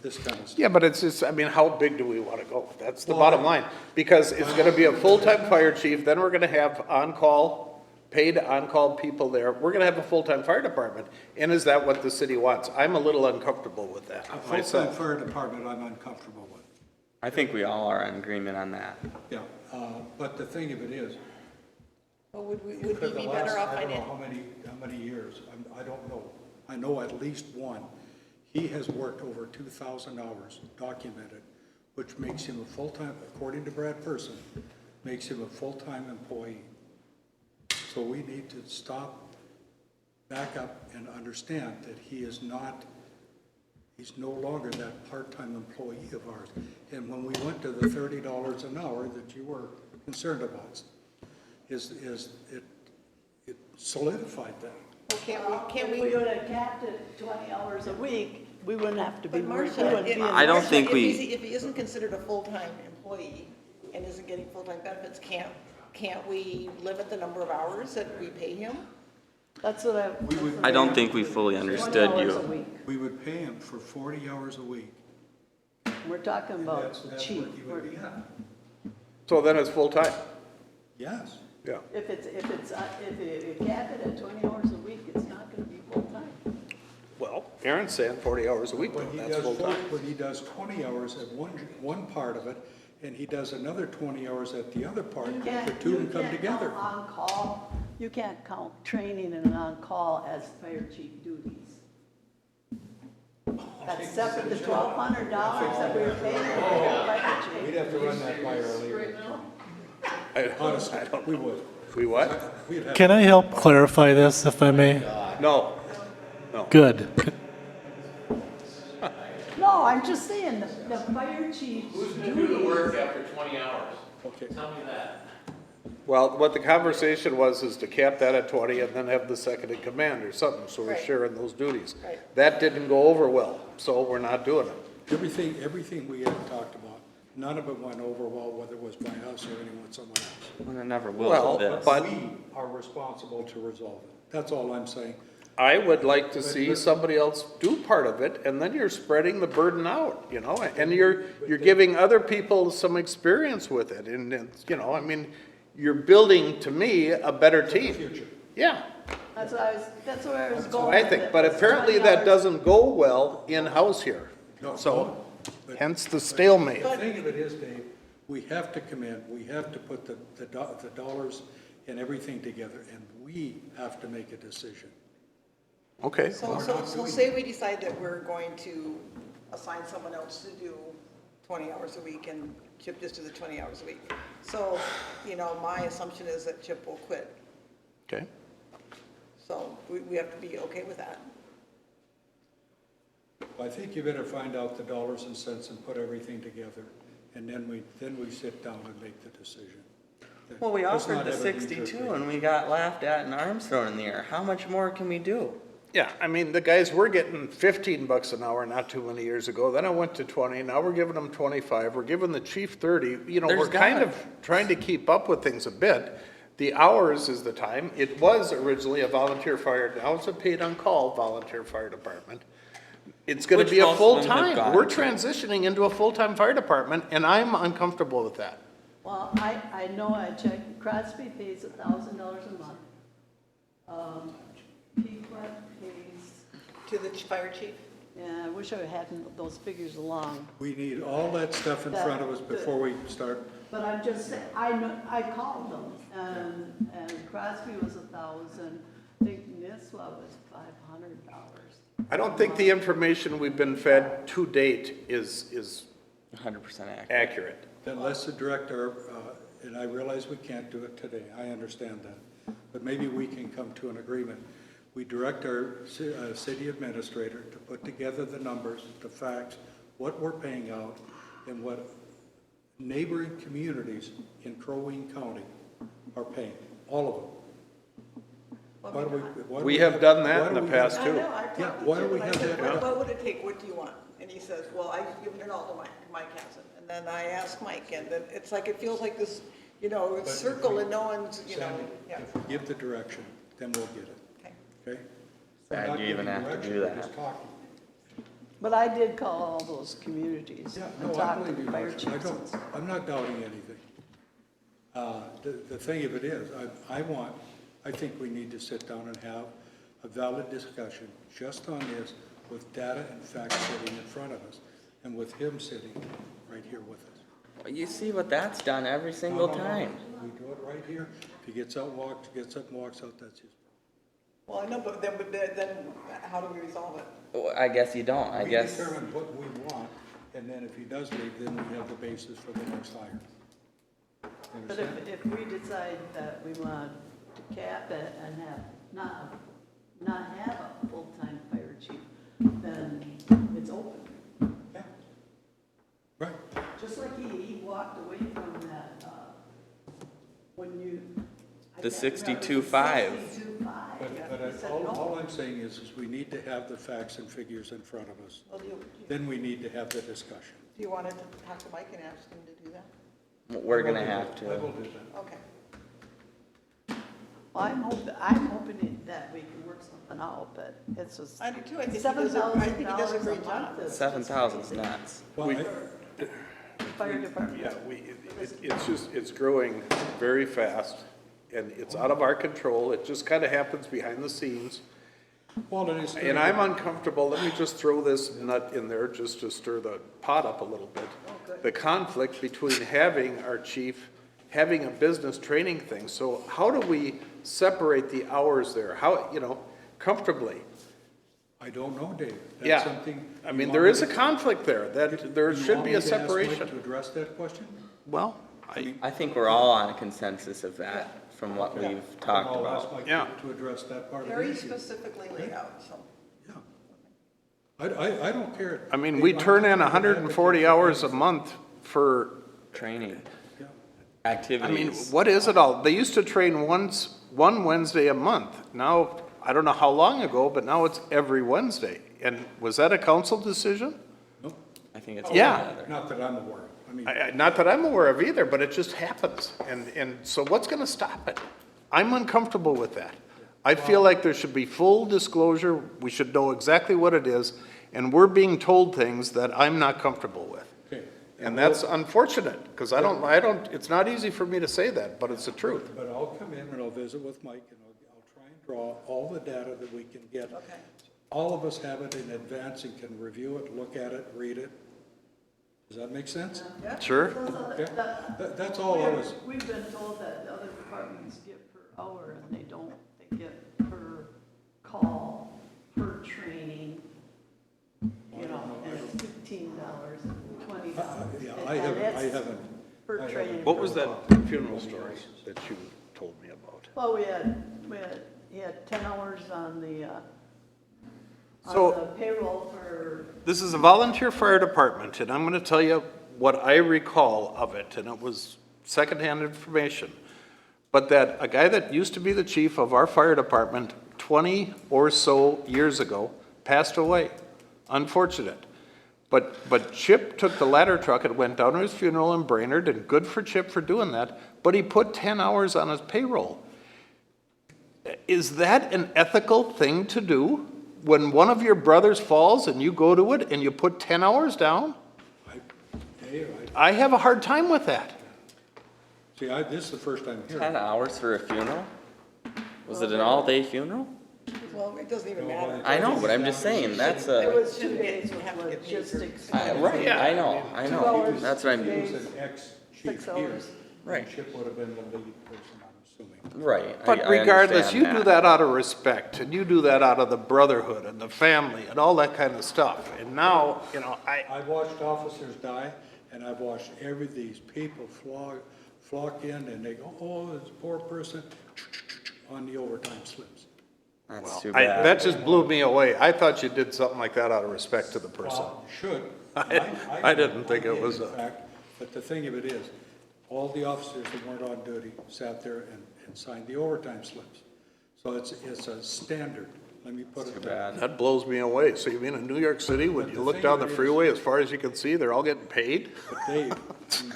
This kind of stuff. Yeah, but it's just, I mean, how big do we want to go? That's the bottom line. Because it's going to be a full-time fire chief, then we're going to have on-call, paid on-call people there. We're going to have a full-time fire department. And is that what the city wants? I'm a little uncomfortable with that A full-time myself. fire department, I'm uncomfortable with. I think we all are in agreement on that. Yeah, but the thing of it is, Well, would for we the be last, better off I don't know financially? how many years, I don't know. I know at least one. He has worked over 2,000 hours documented, which makes him a full-time, according to Brad Person, makes him a full-time employee. So we need to stop, back up and understand that he is not, he's no longer that part-time employee of ours. And when we went to the $30 an hour that you were concerned about, it solidified that. Well, can't If we? we would have capped it 20 hours a week, we wouldn't have to be. But we Marcia, wouldn't be in I don't this. think we- If he isn't considered a full-time employee and isn't getting full-time benefits, can't we limit the number of hours that we pay him? That's what I. We would- I don't think we fully 20 understood hours a you. week. We would pay him for 40 hours a week. We're talking And about that's cheap. what he would be at. So then it's full-time. Yes. Yeah. If you cap it at 20 hours a week, it's not gonna be full-time. Well, Aaron's saying 40 hours a week, When he that's does, full-time. when he does 20 hours at one part of it, and he does another 20 hours at the other part, You the can't, two you can come can't together. count on-call, you can't count training and on-call as fire chief duties. That's separate, the $1,200 that we were paying for fire chief. We'd have to run that by our leader. Honestly, we would. We what? We'd have Can I help clarify this, if I may? No. Good. No, I'm just saying, the fire chief's Who's gonna do the work duties. after 20 hours? Okay. Tell me that. Well, what the conversation was is to cap that at 20 and then have the second in command or something, so we're Right. sharing those duties. Right. That didn't go over well, so we're not doing it. Everything we had talked about, none of it went over well, whether it was by us or anyone, someone else. And it never will Well, with this. but We are responsible to resolve it. That's all I'm saying. I would like to see somebody else do part of it, and then you're spreading the burden out, you know? And you're giving other people some experience with it, and it's, you know, I mean, you're building, to me, a better team. Future. Yeah, That's where I was that's going what I with think, it. but It's apparently 20 that hours. doesn't go well in-house here. No, So, but- hence the stalemate. The thing of it is, Dave, we have to come in, we have to put the dollars and everything together, and we have to make a decision. Okay, So say we decide that we're going to assign someone else to do 20 hours a week and Chip just do the 20 hours a week. So, you know, my assumption is that Chip will quit. okay. So We have to be okay with that. I think you better find out the dollars and cents and put everything together, and then we sit down and make the decision. Well, we Let's offered not the have it 62 either. and we got laughed at and arms thrown in the air. How much more can we do? Yeah, I mean, the guys were getting 15 bucks an hour not too many years ago, then I went to 20, now we're giving them 25, we're giving the chief 30, you know, There's we're kind gotta- of trying to keep up with things a bit. The hours is the time, it was originally a volunteer fire, now it's a paid-on-call volunteer fire department. It's gonna Which be a most of them have full-time, gone we're to. transitioning into a full-time fire department, and I'm uncomfortable with that. Well, I know I checked, Crosby pays $1,000 a month. Pequot pays, To the fire chief? yeah, I wish I had those figures along. We need all that stuff in front of us before we start. But I'm just saying, I know, I called them, and Crosby was 1,000, I think Nisswa was $500. I don't think the information we've been fed to date is 100% accurate. Then accurate. let's direct our, and I realize we can't do it today, I understand that. But maybe we can come to an agreement. We direct our city administrator to put together the numbers, the facts, what we're paying out, and what neighboring communities in Crow Wing County are paying, all of them. Why do We have done that why in do the we past have- I too. know, I Yeah, talked to why do Chip we and I have said, that? what would it take, what do you want? And he says, well, I've given it all to Mike hasn't. And then I asked Mike, and then it's like, it feels like this, you know, But if circle we- and no one's, you know, Sandy, yeah, if we give the direction, then we'll get it, okay. okay? Sad We're not you even giving have to direction, do we're that. just talking. But I did call all those communities Yeah, and no, I talked to believe you, the fire Marcia. I chiefs. don't, I'm not doubting anything. The thing of it is, I think we need to sit down and have a valid discussion just on this with data and facts sitting in front of us and with him sitting right here with us. Well, you see what that's done every single No, no, no. time. We do it right here. If he gets up and walks out, that's his Well, I know, but then how do we resolve it? Well, I guess you don't. I We guess determine what we want, and then if he does leave, then we have the basis for the next hire. You But understand? if we decide that we want to cap it and have, not have a full-time fire chief, then it's open. Yeah. Right. Just like he walked away from that, when you. I The can't remember, 62.5. 62.5, yeah, But he said all no. I'm saying is we need to have the facts and figures in front of us. Well, do Then we need to have the discussion. you want to talk to Mike and ask him to do that? we're I will gonna do have that. I to. will do that. Okay. Well, I'm hoping that we can work something out, but it's just. I do too. I think he does a great $7,000 job. a month is just 7,000 is crazy. nuts. Well, We- Fire department. Yeah, it's growing very fast, and it's out of our control, it just kind of happens behind the scenes. Well, it is. And I'm uncomfortable, let me just throw this nut in there just to stir the pot up a little bit. The conflict between having our chief, having a business training thing, so how do we separate the hours there? How, comfortably? I don't know, Dave. Yeah. That's something. I you mean, want there me is a to- conflict there, that there you should want be me a to ask Mike separation. To address that question? Well, I think we're all on a consensus of that from what we've talked I'll ask about. Mike Yeah. to address that part of the Very issue. specifically laid out, so. Yeah. I don't care. I mean, we turn in 140 hours a month for, Training, Yeah. I mean, activities. what is it all? They used to train one Wednesday a month. Now, I don't know how long ago, but now it's every Wednesday. And was that a council decision? Nope. I think it's. Yeah. together. Not that I'm aware of. I mean, Not that I'm aware of either, but it just happens. And so what's gonna stop it? I'm uncomfortable with that. I feel like there should be full disclosure. We should know exactly what it is. And we're being told things that I'm not comfortable with. okay. And that's unfortunate, because it's not easy for me to say that, but it's the truth. But I'll come in and I'll visit with Mike and I'll try and draw all the data that we can get. Okay. All of us have it in advance and can review it, look at it, read it. Does that make sense? Sure? Okay. That's all I was, We've been told that other departments get per hour and they don't, they get per call, per training, and it's $15, $20. yeah, And I it's haven't. Per I training. What was that funeral story that you told me about? Well, he had 10 hours on the So- payroll for, This is a volunteer fire department, and I'm gonna tell you what I recall of it, and it was secondhand information. But that a guy that used to be the chief of our fire department 20 or so years ago passed away. Unfortunate. But Chip took the ladder truck and went down to his funeral in Brainerd, and good for Chip for doing that, but he put 10 hours on his payroll. Is that an ethical thing to do? When one of your brothers falls and you go to it and you put 10 hours down? I have a hard time with that. See, this is the first time hearing. 10 hours for a funeral? Was it an all-day funeral? Well, it doesn't even matter. I know, but I'm just saying, that's it a, was 2 days with logistics. right, I know, that's what I'm, He was an ex-chief 6 here. hours. Right. Chip would have been the lead person, I'm assuming. right. I But regardless, you understand do that out of respect, and you do that out of the brotherhood and the family and all that kind of stuff. And now, I've watched officers die, and I've watched these people flock in, and they go, oh, this poor person, on the overtime slips. That's too that bad. just blew me away. I thought you did something like that out of respect to the person. Well, should. I didn't think it did, was in a- fact, but the thing of it is, all the officers that weren't on duty sat there and signed the overtime slips. So it's a standard, let me put it Too that. bad. That blows me away. So you mean in New York City, when you look down the freeway, as far as you can see, they're all getting paid? But Dave,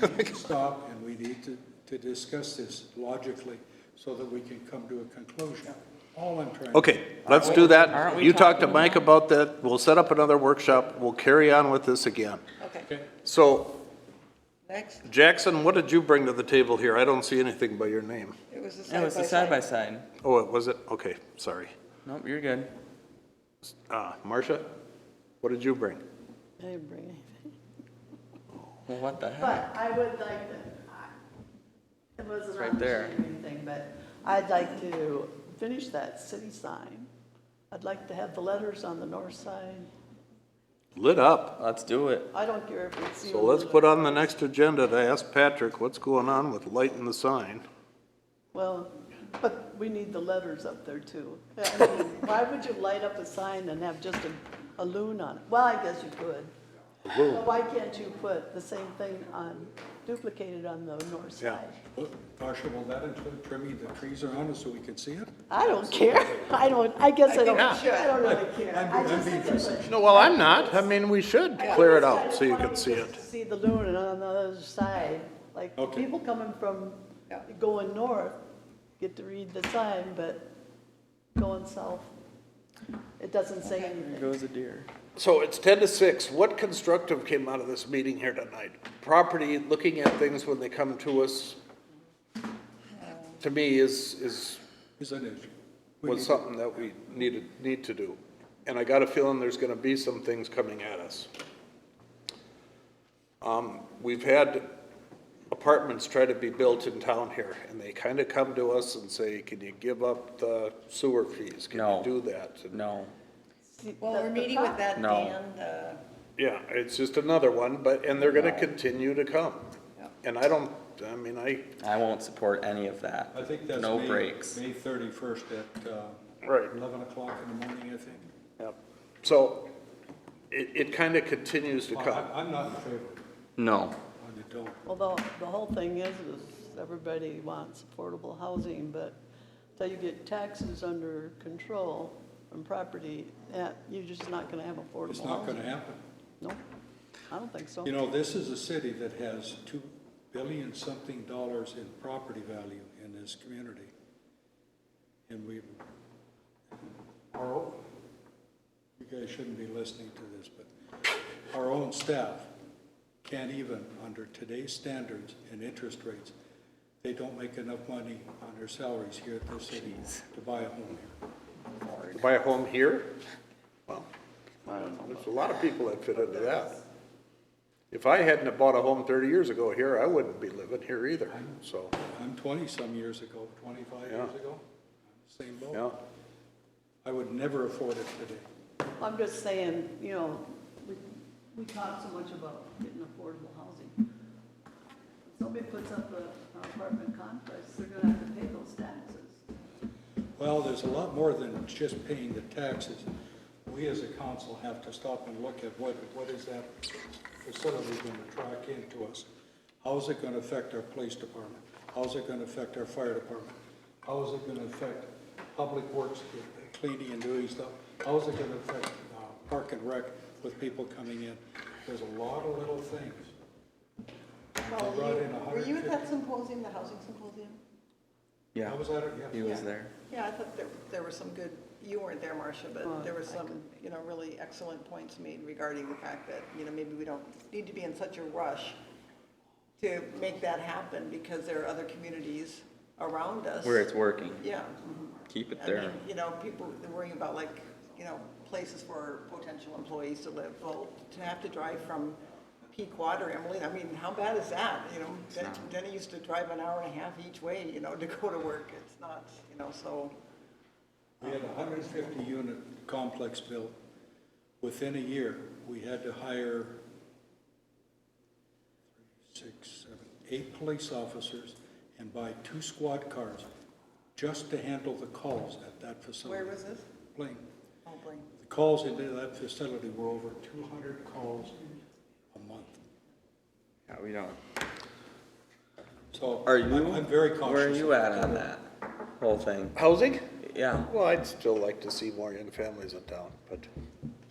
we need to stop and we need to discuss this logically so that we can come to a conclusion. All I'm trying. Okay, let's do that. Aren't we You talk to talking Mike about that. We'll set up another workshop. We'll carry on with this again. Okay, Okay. So next, Jackson, what did you bring to the table here? I don't see anything by your name. it was the It was the side-by-side. side-by-side. Oh, was it? Okay, sorry. Nope, you're good. Marcia, what did you bring? I didn't bring anything. Well, what the heck? But I would like to, it wasn't right on the there. sheet or anything, but I'd like to finish that city sign. I'd like to have the letters on the north side. Lit up. Let's do it. I don't care if it's. So let's put on the next agenda to ask Patrick what's going on with lighting the sign. Well, but we need the letters up there too. I mean, why would you light up a sign and have just a loon on it? Well, I guess you could. But why can't you put the same thing duplicated on the north Yeah. side? Tasha, will that include trimming the trees around it so we can see it? I don't care. I guess I don't, I don't really care. I I'm just being think it facetious. would- No, well, I'm not. I mean, we should clear it out so you can see it. See the loon on the other side, like, Okay. people coming from, going north get to read the sign, but going south, it doesn't say There anything. goes a deer. So it's 10 to 6. What constructive came out of this meeting here tonight? Property, looking at things when they come to us, to me is Is an issue. was something that we need to do. And I got a feeling there's gonna be some things coming at us. We've had apartments try to be built in town here, and they kinda come to us and say, can you give up the sewer fees? Can No. you do that? And No, Well, we're meeting with that, No. Dan, yeah, it's just another one, and they're gonna continue to come. Yeah. And I mean, I won't support any of that. I think that's No May, breaks. May 31st at Right. 11 o'clock in the morning, I think. Yep. So, it kinda continues to come. I'm not in favor. No, I don't. Well, the whole thing is everybody wants affordable housing, but until you get taxes under control and property, you're just not gonna have affordable It's housing. not gonna happen. No, I don't think so. You know, this is a city that has $2 billion something in property value in this community. And you guys shouldn't be listening to this, but our own staff can't even, under today's standards and interest rates, they don't make enough money on their salaries here at this city to buy a home here. To buy a home here? Well, I don't know, there's a lot of people that fit into that. If I hadn't have bought a home 30 years ago here, I wouldn't be living here either, so, I'm 20-some years ago, 25 years Yeah. ago, same boat. yeah. I would never afford it today. I'm just saying, you know, we talk so much about getting affordable housing. If somebody puts up an apartment complex, they're gonna have to pay those taxes. Well, there's a lot more than just paying the taxes. We as a council have to stop and look at what is that facility going to track into us? How is it going to affect our police department? How is it going to affect our fire department? How is it going to affect public works, cleaning and doing stuff? How is it going to affect park and rec with people coming in? There's a lot of little things. Well, brought in were you at 150 that symposium, the housing symposium? yeah, How was that? he Yeah. was there. Yeah, I thought there were some good, you weren't there, Marcia, Oh, but there were I some, you know, really excellent points made regarding the fact that, you know, maybe we don't need to be in such a rush to make that happen because there are other communities around us. Where it's working, Yeah. keep it I there. mean, you know, people, they're worrying about like, you know, places for potential employees to live. Well, to have to drive from Pequot, Emily, I mean, how bad is that? You know, Denny used to drive an hour and a half each way, you know, to go to work. It's not, you know, so. We had a 150-unit complex built. Within a year, we had to hire 8 police officers and buy 2 squad cars just to handle the calls at that facility. Where was this? Blaine. Oh, Blaine. The calls into that facility were over 200 calls a month. Yeah, we don't. So Are I'm you, very conscious. where are you of at that. on that whole thing? Housing? Yeah, Well, I'd still like to see more young families in town, but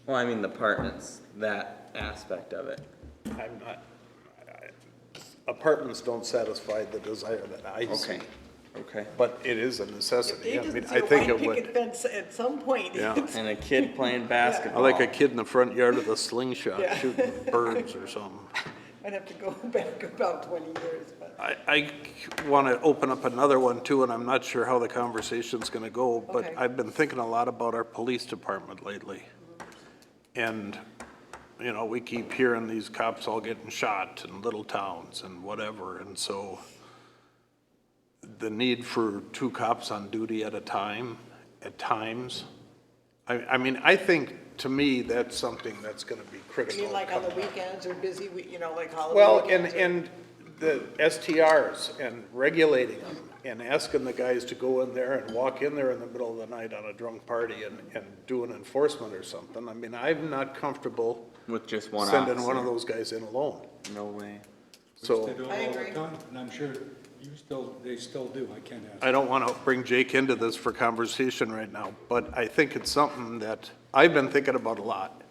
well, I mean, the apartments, that aspect of it. I'm not, apartments don't satisfy the desire that I see. Okay, okay. But it is a If necessity. they I mean, didn't I see a think white it would. picket fence at some point. Yeah. And a kid playing I basketball. like a kid in the front yard with a slingshot Yeah. shooting birds or something. I'd have to go back about 20 years, but. I want to open up another one too, and I'm not sure how the conversation's going to go, but Okay. I've been thinking a lot about our police department lately. And, you know, we keep hearing these cops all getting shot in little towns and whatever, and so the need for 2 cops on duty at a time, at times, I mean, I think, to me, that's something that's going to be I critical. mean, like on the weekends or busy, you know, like holiday Well, weekends? or- and the STRs and regulating them and asking the guys to go in there and walk in there in the middle of the night on a drunk party and do an enforcement or something. I mean, I'm not comfortable With just one sending one of officer. those guys in alone. No way. So They do I it all the agree. time, and I'm sure they still do. I can't ask. I don't want to bring Jake into this for conversation right now, but I think it's something that I've been thinking about a lot.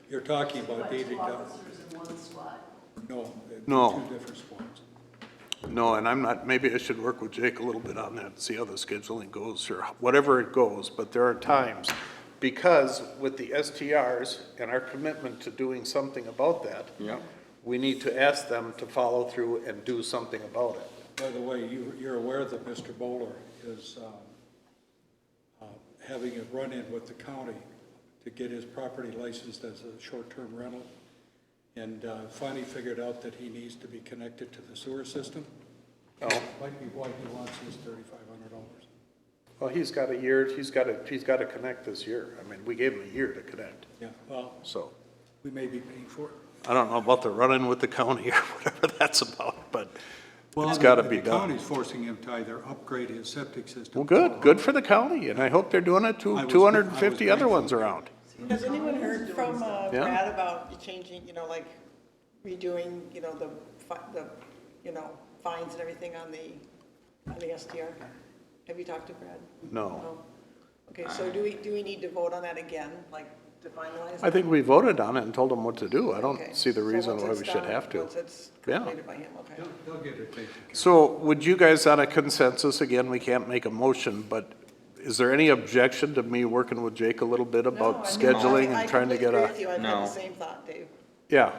You're talking about Like David, 2 officers in one spot. no. No. 2 different spots. No, and I'm not, maybe I should work with Jake a little bit on that, and see how the scheduling goes, or whatever it goes, but there are times, because with the STRs and our commitment to doing something about that, Yep. we need to ask them to follow through and do something about it. By the way, you're aware that Mr. Bowler is having a run-in with the county to get his property licensed as a short-term rental, and finally figured out that he needs to be connected to the sewer system. Oh, Might be why he wants his $3,500. well, he's got a year, he's got to connect this year. I mean, we gave him a year to connect, Yeah, well, so. we may be paying for it. I don't know about the running with the county or whatever that's about, but Well, it's got to the- be The done. county's forcing him to either upgrade his septic system. Well, good for the county, and I hope they're doing it to I was- 250 I was other ones grateful. around. Has anyone heard from Yeah. Brad about changing, like redoing, the fines and everything on the STR? Have you talked to Brad? No. Okay, so do we need to vote on that again, like to finalize? I think we voted on it and told them what to do. I Okay. don't see the So reason once why it's we should done, have to. Once it's Yeah. completed by him, okay. They'll get it taken care So would you guys, on a consensus, again, we can't make a motion, but is there any objection to me working with Jake a little bit No, about I mean, scheduling I and trying to get completely agree a? with you. I've had No. the same thought, Dave. Yeah,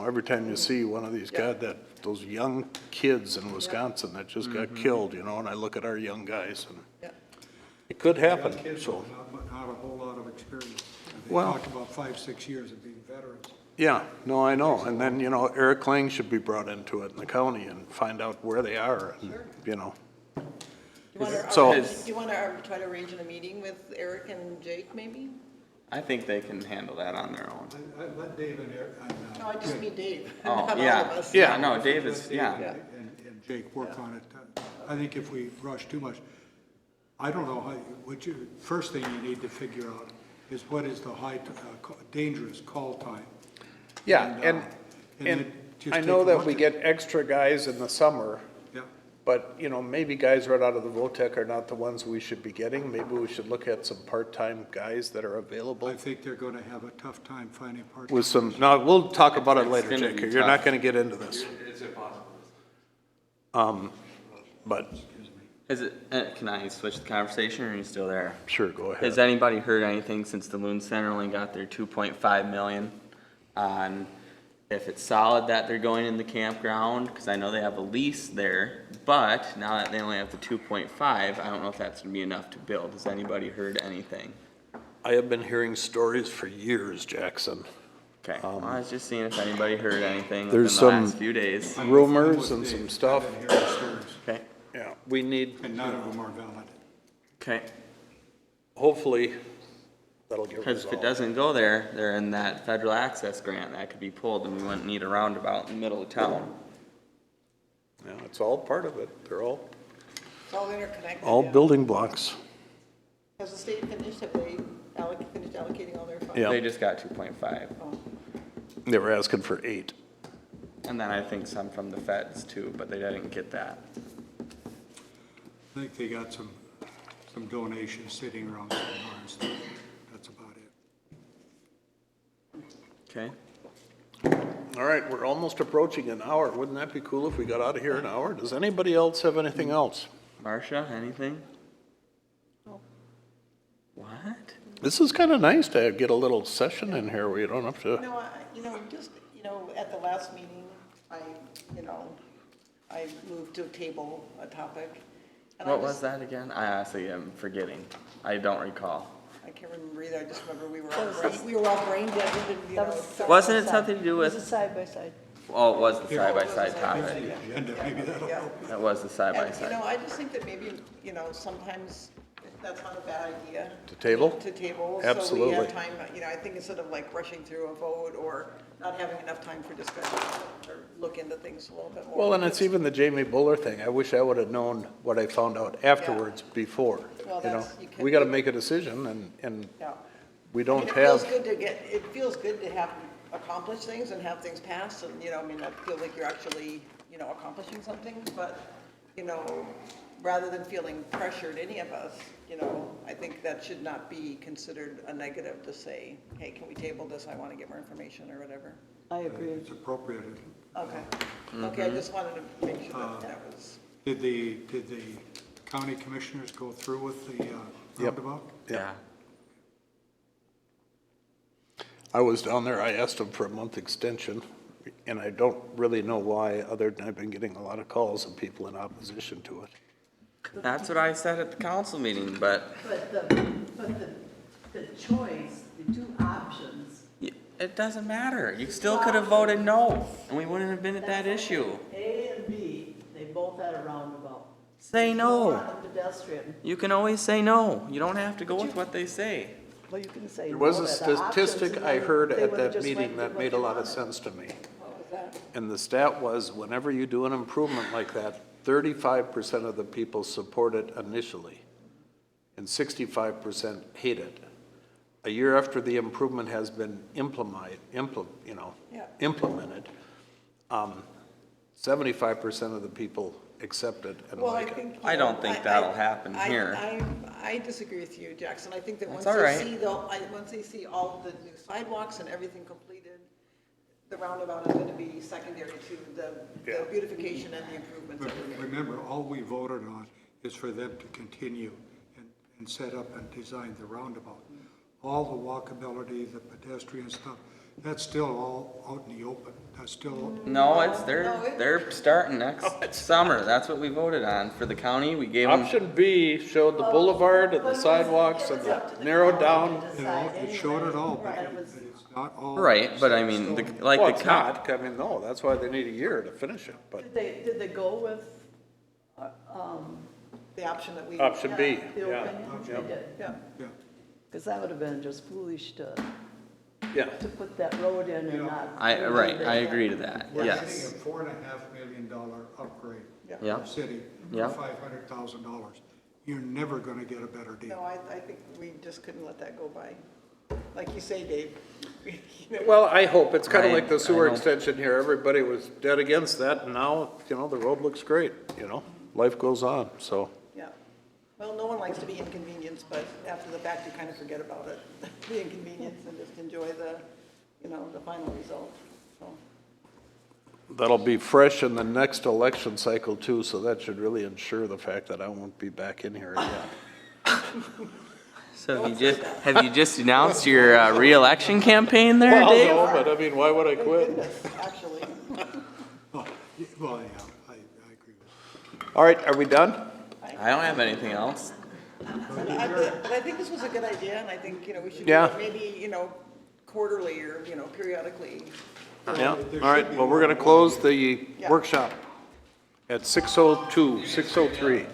every time you see one of these guys, those young kids in Wisconsin that just got killed, and I look at our young guys and Yeah. it could of. happen, Got kids so, with not a whole lot of experience. They Well- talked about 5-6 years of being veterans. yeah, no, I know. And then, Eric Kling should be brought into it in the county and find out where they are, and, Do So- you want to try to arrange a meeting with Eric and Jake, maybe? I think they can handle that on their own. I let Dave and Eric, No, I just mean Dave, Oh, not all of yeah, us. yeah, no, Davis, let Dave yeah. and Jake work on it. I think if we rush too much, I don't know first thing you need to figure out is what is the dangerous call time. yeah, And, and, uh, and and then just I take know a that look we at get extra guys in the summer, Yeah, but, maybe guys right out of the VOTEC are not the ones we should be getting. Maybe we should look at some part-time guys that are available. I think they're gonna have a tough time finding part. With some, no, we'll talk about it It's later, gonna Jake. be You're not tough. gonna get into this. It's impossible. But, Can I switch the conversation or are you still there? sure, go Has ahead. anybody heard anything since the Loon Center only got their 2.5 million on if it's solid that they're going in the campground? Because I know they have a lease there, but now that they only have the 2.5, I don't know if that's gonna be enough to build. Has anybody heard anything? I have been hearing stories for years, Jackson. Okay, well, I was just seeing if anybody heard anything within There's the last some- few days. Rumors I'm and with some Dave. stuff. I've been hearing stories, Okay, Yeah, we need, and none of them are valid. okay. hopefully, that'll get Because if it resolved. doesn't go there, they're in that federal access grant that could be pulled and we wouldn't need a roundabout in the middle of town. Yeah, it's all part of it. They're all It's all interconnected. yeah. building blocks. Has the state finished, have they finished allocating all their funds? Yeah. They just got 2.5. Oh, They were asking for 8. And then I think some from the feds too, but they didn't get that. I think they got some donations sitting around somewhere and stuff. That's about it. Okay? All right, we're almost approaching an hour. Wouldn't that be cool if we got out of here in an hour? Does anybody else have anything else? Marcia, anything? What? This is kind of nice to get a little session in here where you don't have to. At the last meeting, I moved to table a topic. and I What was just- that again? I honestly am forgetting. I don't recall. I can't remember either, I just remember we were all brain dead, we didn't, That was side Wasn't by it side. something to do It was with- a side by side. Oh, it was the side-by-side Yeah. topic. And maybe that'll Yeah. help. That was the And, side-by-side. I just think that maybe, sometimes that's not a bad idea. To table? To table. So we Absolutely. have time, I think instead of like rushing through a vote or not having enough time for discussion or look into things a little bit more. Well, and it's even the Jamie Buller thing. I wish I would have known what I found out afterwards before, Well, you know? that's- you can- We got to make a decision and Yeah. we I don't mean, it feels have, good to have accomplish things and have things pass and, I feel like you're actually, accomplishing something, but, rather than feeling pressured, any of us, I think that should not be considered a negative to say, hey, can we table this? I want to get more information or whatever. I agree. It's appropriate. Okay. Okay, I just wanted to make sure that was, Did the county commissioners go through with the roundabout? yeah. I was down there, I asked them for a month extension, and I don't really know why, other than I've been getting a lot of calls of people in opposition to it. That's what I said at the council meeting, but But the choice, the two options. it doesn't matter. You still could have voted no, and we wouldn't have been at that issue. A and B, they both had a roundabout. Say no. On a pedestrian. You can always say no. You don't have to go with what they say. Well, you can say There no was a to the options, statistic and I then heard they at would've that just meeting went that with made a what lot you of wanted. sense to me. What was that? And the stat was, whenever you do an improvement like that, 35% of the people support it initially, and 65% hate it. A year after the improvement has been implemented, 75% of the people accept it and Well, I like it. think. I don't think that'll happen here. I disagree with you, Jackson. I think that once That's all they right. see once they see all the new sidewalks and everything completed, the roundabout is gonna be secondary to the beautification and the improvements But that we're making. remember, all we voted on is for them to continue and set up and design the roundabout. All the walkability, the pedestrian stuff, that's still all out in the open. That's still, No, it's, No, they're starting next summer. That's what we voted on for the county. We gave them, Option B showed the boulevard and But the it was- sidewalks it and was up to the narrowed county down. to you know, decide it showed it anyway. all, but And it was- it's not all. right, but I mean, stone. like Well, the it's county. not, I mean, no, that's why they need a year to finish it, but Did they go with, The option that we. option B, the yeah. opinion? They did, Yeah. Yeah. because that would have been just foolish to Yeah, put that road in and not. Right, I agree to that, We're getting yes. a $4.5 million upgrade Yeah. for the city Yeah. for $500,000. You're never gonna get a better deal. No, I think we just couldn't let that go by. Like you say, Dave. You know, well, I hope, it's kinda Right, like the sewer I know. extension here, everybody was dead against that, and now, the road looks great, life goes on, so. Yeah. Well, no one likes to be inconvenienced, but after the fact, you kind of forget about it, the inconvenience, and just enjoy the final result, so. That'll be fresh in the next election cycle too, so that should really ensure the fact that I won't be back in here again. So have you just announced your reelection campaign there, Dave? Well, no, but I mean, why would I quit? Goodness, actually. Well, yeah, I agree with you. All right, are we done? I don't have anything else. But I think this was a good idea, and I think, we should do Yeah. it maybe, quarterly or, periodically. Yeah, all right, well, we're gonna close the workshop at 6:02, 6:03.